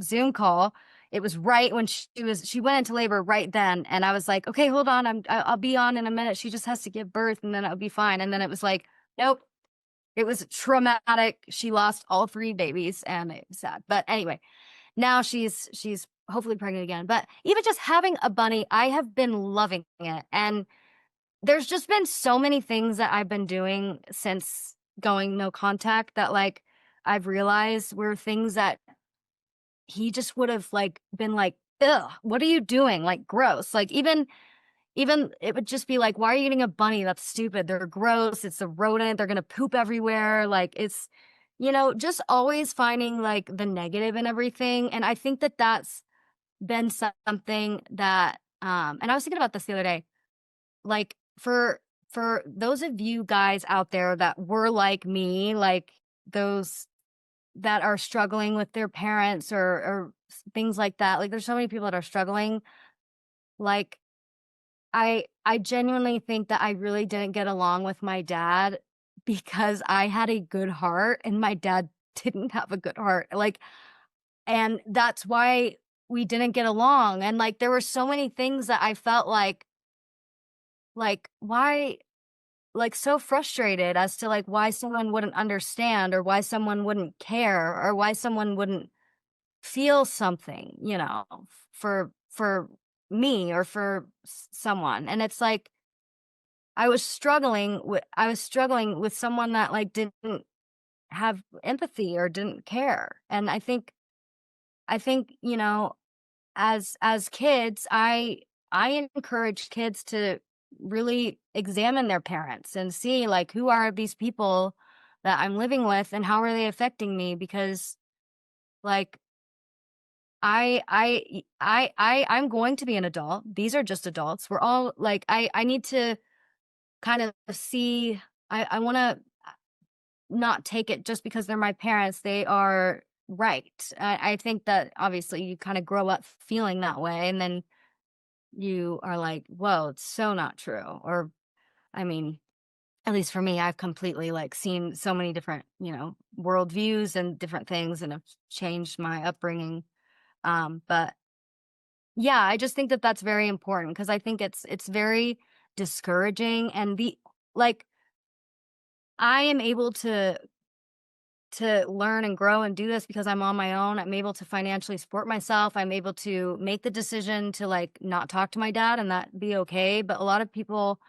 Zoom call, it was right when she went into labor right then, and I was like, okay, hold on, I'll be on in a minute. She just has to give birth and then it'll be fine. And then it was like, nope. It was traumatic. She lost all 3 babies and it was sad. But anyway, now she's hopefully pregnant again. But even just having a bunny, I have been loving it. And there's just been so many things that I've been doing since going no contact that like I've realized were things that he just would have like been like, ugh, what are you doing? Like gross. Like even it would just be like, why are you getting a bunny? That's stupid. They're gross. It's a rodent. They're gonna poop everywhere. Like it's, just always finding like the negative in everything. And I think that that's been something that, and I was thinking about this the other day, like for those of you guys out there that were like me, like those that are struggling with their parents or things like that. Like there's so many people that are struggling. Like I genuinely think that I really didn't get along with my dad because I had a good heart and my dad didn't have a good heart. Like, and that's why we didn't get along. And like there were so many things that I felt like why like so frustrated as to like why someone wouldn't understand or why someone wouldn't care or why someone wouldn't feel something, for me or for someone. And it's like I was struggling with someone that like didn't have empathy or didn't care. And I think, as kids, I encourage kids to really examine their parents and see like who are these people that I'm living with and how are they affecting me, because like I'm going to be an adult. These are just adults. We're all like I need to kind of see. I want to not take it just because they're my parents. They are right. I think that obviously you kind of grow up feeling that way, and then you are like, whoa, it's so not true. Or, I mean, at least for me, I've completely like seen so many different, worldviews and different things and have changed my upbringing. But yeah, I just think that that's very important because I think it's very discouraging. And like I am able to learn and grow and do this because I'm on my own. I'm able to financially support myself. I'm able to make the decision to like not talk to my dad and that be okay. But a lot of people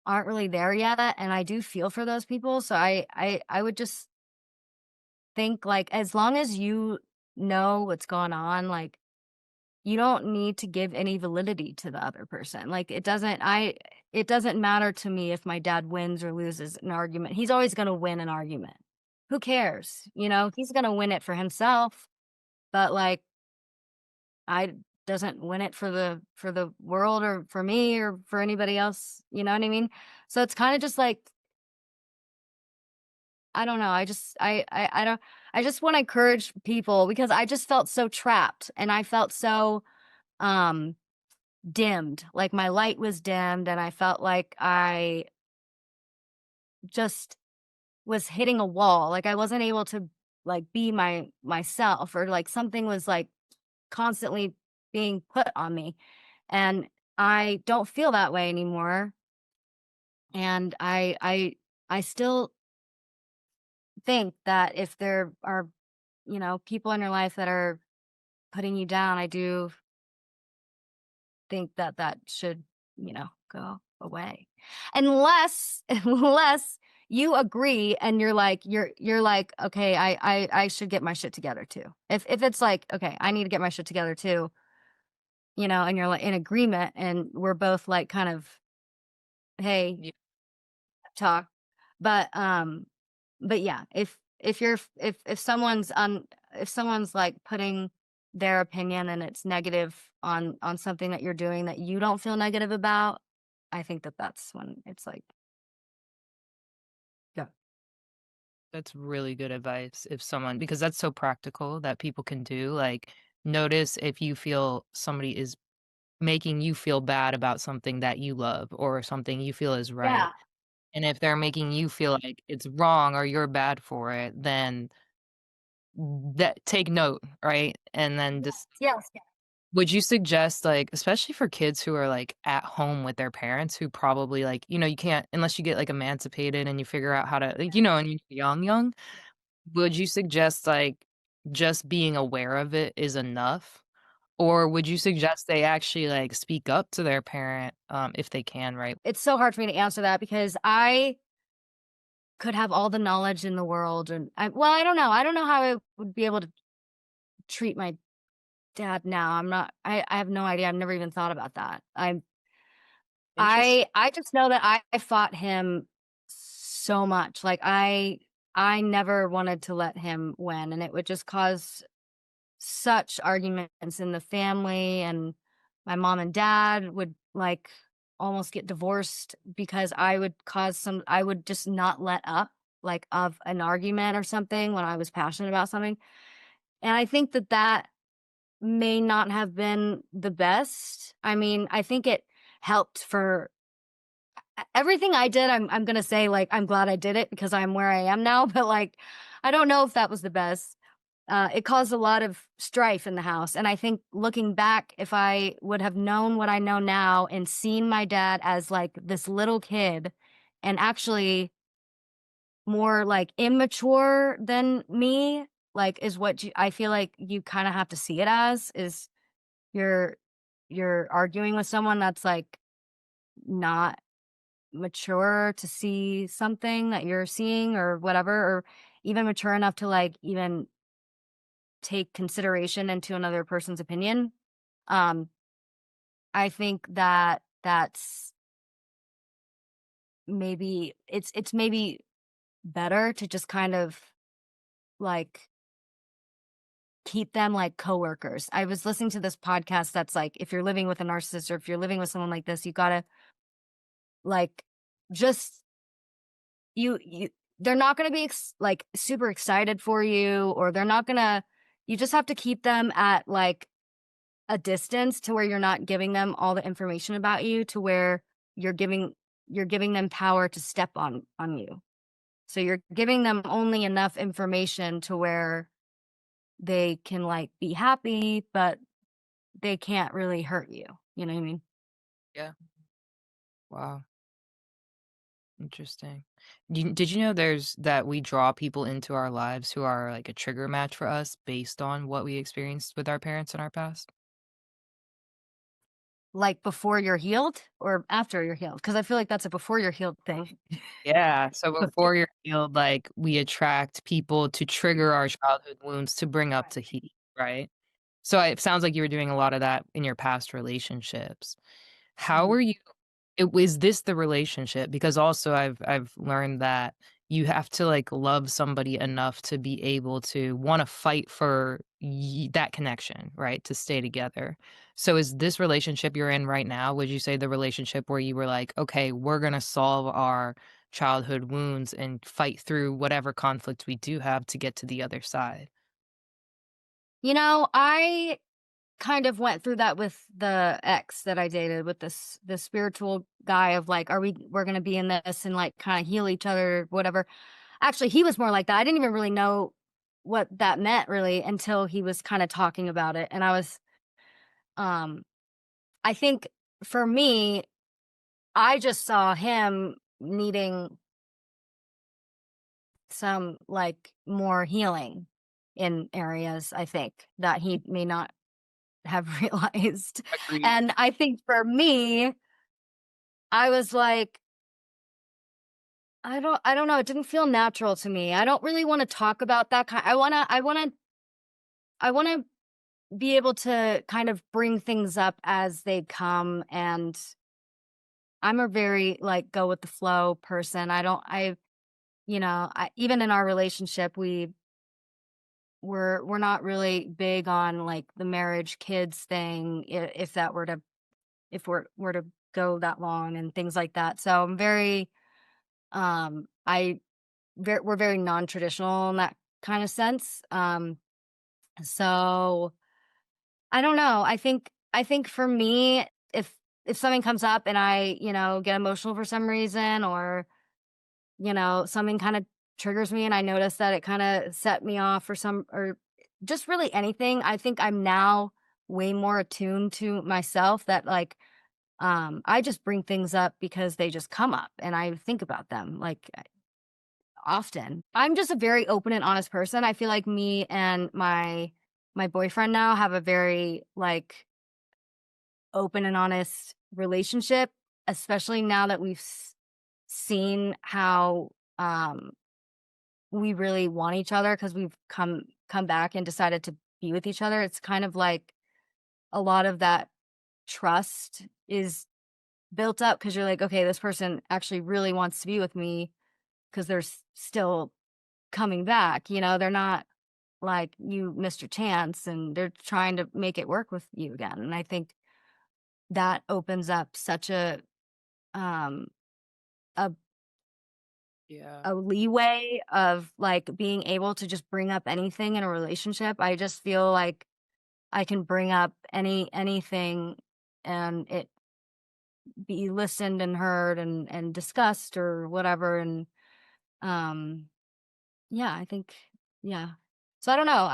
aren't really there yet, and I do feel for those people. So I would just think like as long as you know what's going on, like you don't need to give any validity to the other person. Like, it doesn't matter to me if my dad wins or loses an argument. He's always going to win an argument. Who cares? You know, he's going to win it for himself, but like, I doesn't win it for the world or for me or for anybody else. You know what I mean? So it's kind of just like, I don't know. I just want to encourage people, because I just felt so trapped, and I felt so um dimmed. Like, my light was dimmed, and I felt like I just was hitting a wall. Like, I wasn't able to like be myself, or like something was like constantly being put on me. And I don't feel that way anymore. And I still think that if there are, you know, people in your life that are putting you down, I do think that that should, you know, go away. Unless you agree and you're like, okay, I should get my shit together too. If it's like, okay, I need to get my shit together too, you know, and you're like in agreement, and we're both like kind of, hey, Yeah. talk. But yeah, if someone's like putting their opinion and it's negative on something that you're doing that you don't feel negative about, I think that that's when it's like, yeah. That's really good advice if someone, because that's so practical that people can do. Like, notice if you feel somebody is making you feel bad about something that you love or something you feel is right. Yeah. And if they're making you feel like it's wrong or you're bad for it, then that take note, right? And then just Yes. Yeah. would you suggest, like, especially for kids who are like at home with their parents who probably like, you can't unless you get like emancipated and you figure out how to, like, and you're young, would you suggest like just being aware of it is enough? Or would you suggest they actually like speak up to their parent if they can, right? It's so hard for me to answer that, because I could have all the knowledge in the world, and I don't know. I don't know how I would be able to treat my dad now. I have no idea. I've never even thought about that. Interesting. I just know that I fought him so much. Like, I never wanted to let him win, and it would just cause such arguments in the family, and my mom and dad would like almost get divorced because I would just not let up, like, of an argument or something when I was passionate about something. And I think that that may not have been the best. I mean, I think it helped for everything I did. I'm gonna say, like, I'm glad I did it because I'm where I am now, but like, I don't know if that was the best. It caused a lot of strife in the house, and I think looking back, if I would have known what I know now and seen my dad as like this little kid, and actually more like immature than me, like, is what I feel like you kind of have to see it as, is you're you're arguing with someone that's like not mature to see something that you're seeing or whatever, or even mature enough to like even take consideration into another person's opinion. Um, I think that that's maybe it's maybe better to just kind of like keep them like coworkers. I was listening to this podcast that's like, if you're living with a narcissist or if you're living with someone like this, you gotta like just you they're not gonna be like super excited for you, or they're not gonna, you just have to keep them at like a distance to where you're not giving them all the information about you, to where you're giving you're giving them power to step on you. So you're giving them only enough information to where they can like be happy, but they can't really hurt you. You know what I mean? Yeah. Wow. Interesting. Did you know there's that we draw people into our lives who are like a trigger match for us based on what we experienced with our parents in our past? Like, before you're healed or after you're healed? Because I feel like that's a before you're healed thing. Yeah. So before you're healed, like we attract people to trigger our childhood wounds to bring up to heat, right? So it sounds like you were doing a lot of that in your past relationships. How Mhm. were you is this the relationship? Because also I've learned that you have to, like, love somebody enough to be able to wanna fight for that connection, right? To stay together. So is this relationship you're in right now, would you say the relationship where you were like, "Okay, we're gonna solve our childhood wounds and fight through whatever conflict we do have to get to the other side?" I kind of went through that with the ex that I dated, with this spiritual guy of like, we're gonna be in this and like kind of heal each other, whatever. Actually, he was more like that. I didn't even really know what that meant really until he was kind of talking about it. And um, I think for me, I just saw him needing some like more healing in areas, I think, that he may not have realized. Agreed. And I think for me, I was like, I don't know, it didn't feel natural to me. I don't really want to talk about that kind. I want to be able to kind of bring things up as they come, and I'm a very like go with the flow person. I don't I you know, I even in our relationship, we're not really big on like the marriage kids thing, if that were to if we're to go that long and things like that. So I'm very I we're very non-traditional in that kind of sense. So I don't know. I think for me, if something comes up and I, get emotional for some reason, or, something kind of triggers me and I notice that it kind of set me off or just really anything, I think I'm now way more attuned to myself that like I just bring things up because they just come up and I think about them like often. I'm just a very open and honest person. I feel like me and my boyfriend now have a very like open and honest relationship, especially now that we've seen how we really want each other because we've come back and decided to be with each other. It's kind of like a lot of that trust is built up because you're like, okay, this person actually really wants to be with me because they're still coming back. They're not like you missed your chance and they're trying to make it work with you again. And I think that opens up such um a Yeah. a leeway of like being able to just bring up anything in a relationship. I just feel like I can bring up anything and it be listened and heard and discussed or whatever. And um yeah, I think yeah. So I don't know.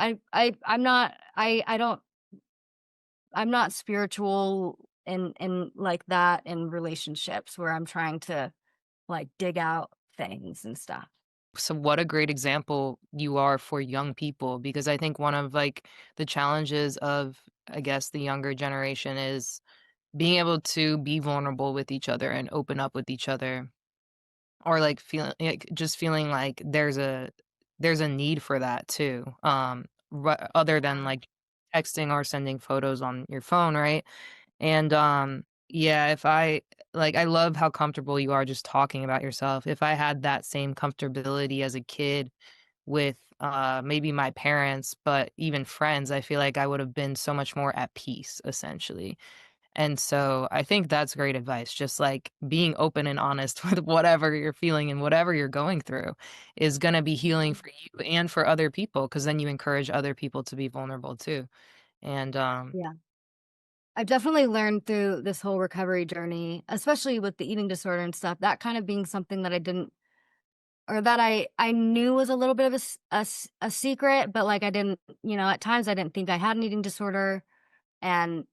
I'm not spiritual in like that in relationships where I'm trying to like dig out things and stuff. So what a great example you are for young people, because I think one of, like, the challenges of, I guess, the younger generation is being able to be vulnerable with each other and open up with each other, or like feeling like just feeling like there's a need for that too. Other than Yeah. like texting or sending photos on your phone, right? And yeah, if I like I love how comfortable you are just talking about yourself. If I had that same comfortability as a kid with maybe my parents, but even friends, I feel like I would have been so much more at peace essentially. And so I think that's great advice. Just like being open and honest with whatever you're feeling and whatever you're going through is going to be healing for you and for other people, because then you encourage other people to be vulnerable too. And Yeah. I've definitely learned through this whole recovery journey, especially with the eating disorder and stuff, that kind of being something that I didn't or that I knew was a little bit of a secret, but like I didn't, at times I didn't think I had an eating disorder. And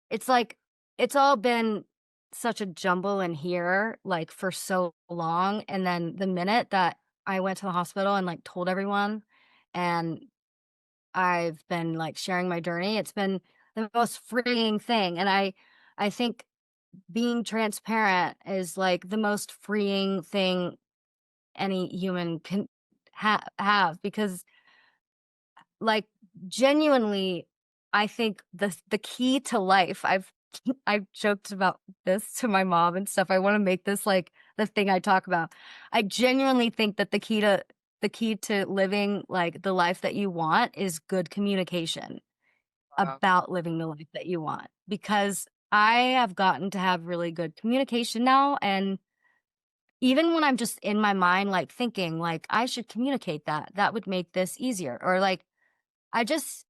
it's like it's all been such a jumble in here like for so long. And then the minute that I went to the hospital and like told everyone and I've been like sharing my journey, it's been the most freeing thing. And I think being transparent is like the most freeing thing any human can have because like genuinely I think the key to life, I've joked about this to my mom and stuff. I want to make this like the thing I talk about. I genuinely think that the key to living like the life that you want is good communication Wow. about living the life that you want, because I have gotten to have really good communication now. And even when I'm just in my mind, like thinking like I should communicate that would make this easier, or like I just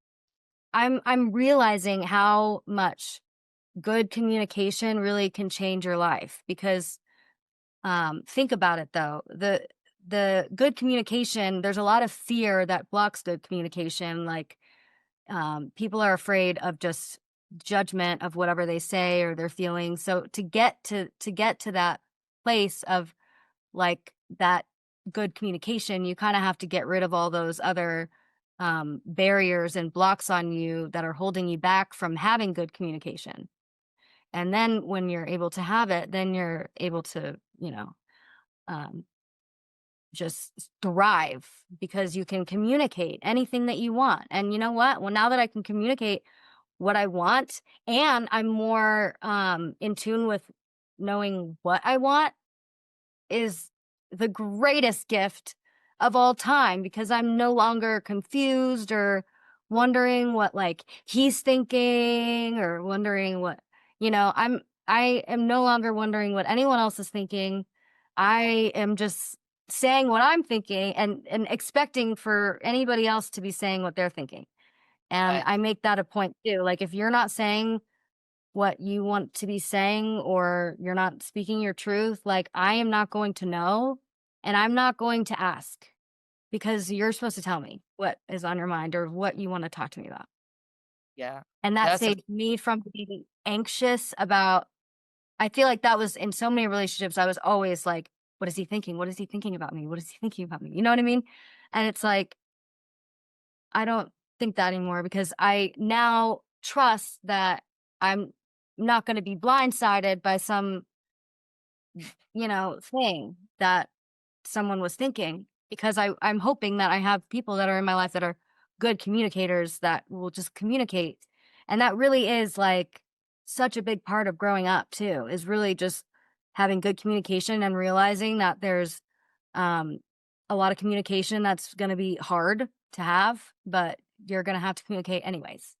I'm realizing how much good communication really can change your life. Because think about it though, the good communication, there's a lot of fear that blocks good communication. Like people are afraid of just judgment of whatever they say or their feelings. So to get to that place of like that good communication, you kind of have to get rid of all those other barriers and blocks on you that are holding you back from having good communication. And then when you're able to have it, then you're able to, um, just thrive, because you can communicate anything that you want. And you know what? Well, now that I can communicate what I want, and I'm more in tune with knowing what I want, is the greatest gift of all time, because I'm no longer confused or wondering what like he's thinking, or wondering what, I am no longer wondering what anyone else is thinking. I am just saying what I'm thinking, and expecting for anybody else to be saying what they're thinking. And I Nice. make that a point too. Like if you're not saying what you want to be saying, or you're not speaking your truth, like I am not going to know, and I'm not going to ask, because you're supposed to tell me what is on your mind or what you want to talk to me about. Yeah. And that That's a saved me from being anxious about, I feel like that was in so many relationships. I was always like, what is he thinking? What is he thinking about me? What is he thinking about me? You know what I mean? And it's like, I don't think that anymore, because I now trust that I'm not going to be blindsided by some, thing that someone was thinking, because I'm hoping that I have people that are in my life that are good communicators that will just communicate. And that really is like such a big part of growing up too, is really just having good communication and realizing that there's um a lot of communication that's going to be hard to have, but you're going to have to communicate anyways.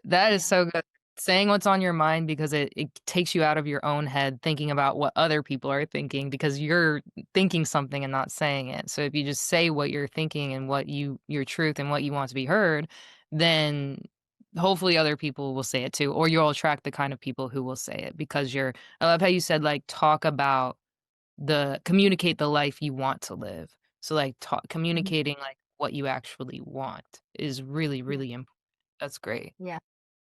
That is Yeah. so good. Saying what's on your mind, because it takes you out of your own head thinking about what other people are thinking, because you're thinking something and not saying it. So if you just say what you're thinking and your truth and what you want to be heard, then hopefully other people will say it too, or you'll attract the kind of people who will say it, because I love how you said like talk about communicate the life you want to live. So like Mhm. communicating like what you actually want is really, Yeah. really important. That's great. Yeah.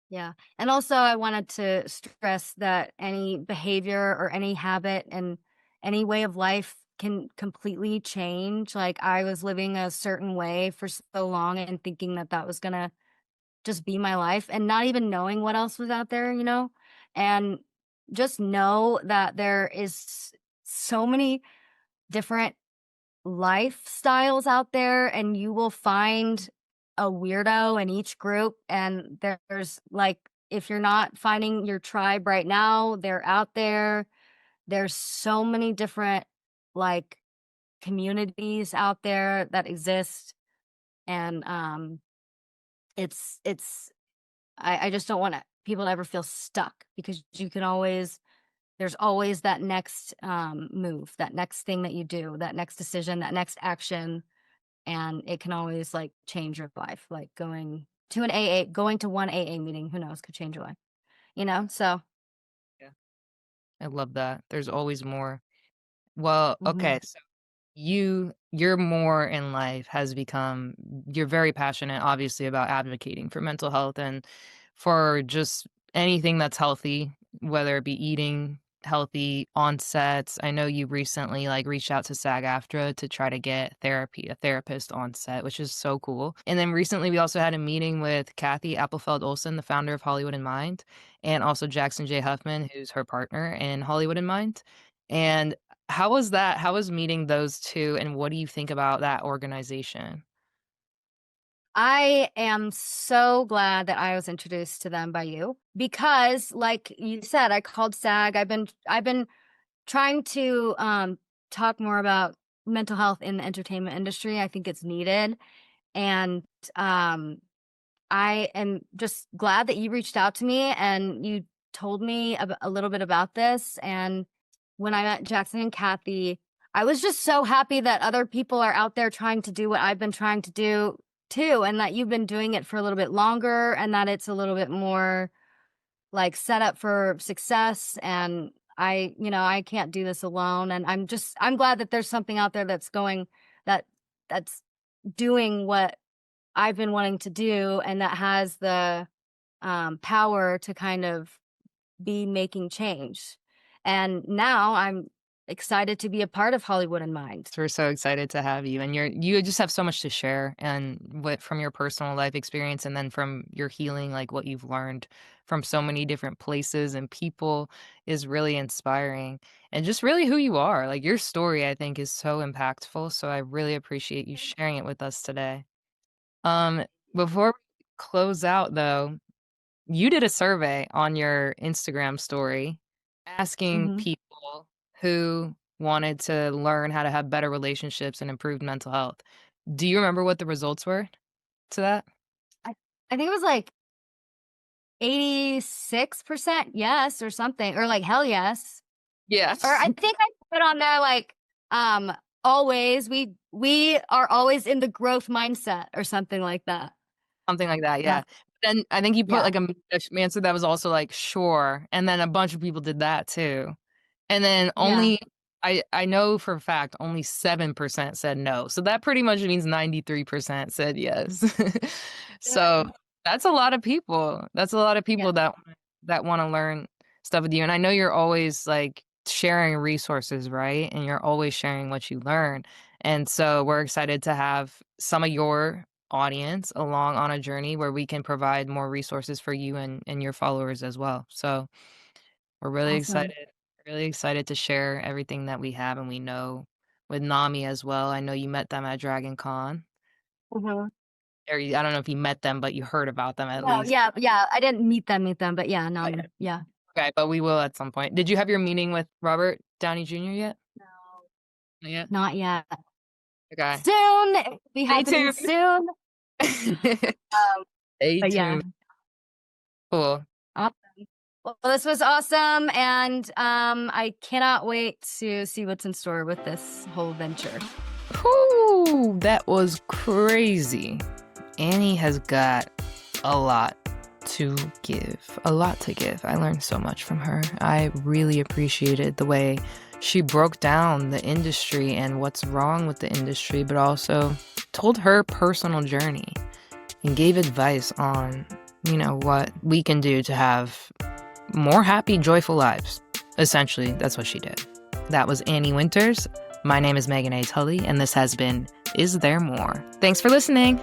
Yeah. And also, I wanted to stress that any behavior or any habit and any way of life can completely change. Like, I was living a certain way for so long and thinking that that was going to just be my life, and not even knowing what else was out there. And just know that there is so many different lifestyles out there, and you will find a weirdo in each group. And there's like, if you're not finding your tribe right now, they're out there. There's so many different like communities out there that exist. And it's I just don't want people to ever feel stuck, because you can always there's always that next move, that next thing that you do, that next decision, that next action. And it can always like change your life. Like going to one AA meeting, who knows, could change your life. So Yeah. I love that. There's always more. Well, mhm. okay, so your more in life has become you're very passionate obviously about advocating for mental health and for just anything that's healthy, whether it be eating healthy onsets. I know you recently like reached out to SAG-AFTRA to try to get a therapist on set, which is so cool. And then recently we also had a meeting with 𝗧𝗵𝗵𝗿𝗲, the founder of Hollywood in Mind, and also Jackson J. Huffman, who's her partner in Hollywood in Mind. And how was that? How was meeting those 2, and what do you think about that organization? I am so glad that I was introduced to them by you because, like you said, I called SAG. I've been trying to talk more about mental health in the entertainment industry. I think it's needed, and um, I am just glad that you reached out to me and you told me a little bit about this. And when I met Jackson and Kathy, I was just so happy that other people are out there trying to do what I've been trying to do too, and that you've been doing it for a little bit longer and that it's a little bit more like set up for success. And I can't do this alone. And I'm glad that there's something out there that's that's doing what I've been wanting to do, and that has the power to kind of be making change. And now I'm excited to be a part of Hollywood in Mind. We're so excited to have you, and you just have so much to share, and what from your personal life experience, and then from your healing, like what you've learned from so many different places and people is really inspiring, and just really who you are. Like your story, I think, is so impactful. So I really appreciate you sharing it with us today. Um, Before we close out, though, you did a survey on your Instagram story asking Hmm. people who wanted to learn how to have better relationships and improved mental health. Do you remember what the results were to that? I, I think it was like 86% yes or something, or like hell yes. Yeah. Or I think I put on there like always we are always in the growth mindset or something like that. Something like that, Yeah. yeah. Then I think you put Yeah. like a answer that was also like, "Sure," and then a bunch of people did that too. And then Yeah. only I know for a fact only 7% said no. So that pretty much means 93% said yes. So Good. that's a lot of people. That's a lot of Yeah. people that wanna learn stuff with you. And I know you're always, like, sharing resources, right? And you're always sharing what you learn. And so we're excited to have some of your audience along on a journey where we can provide more resources for you and your followers as well. So we're Awesome. really excited to share everything that we have and we know with Nami as well. I know you met them at Dragon Con. Mhm. Or I don't know if you met them, but you heard about them at No, least. yeah. I didn't meet them, but yeah, Oh, yeah. yeah. Okay, but we will at some point. Did you have your meeting with Robert Downey Jr. yet? No, Not yet? not yet. Okay. Soon. It'll be Stay happening tuned. soon. Um, Stay but yeah. tuned. Cool. Awesome. Well, this was awesome, and I cannot wait to see what's in store with this whole venture. Whew, that was crazy. Annie has got a lot to give. A lot to give. I learned so much from her. I really appreciated the way she broke down the industry and what's wrong with the industry, but also told her personal journey and gave advice on, what we can do to have more happy, joyful lives. Essentially, that's what she did. That was Annie Winters. My name is Megan A. Tully, and this has been Is There More? Thanks for listening.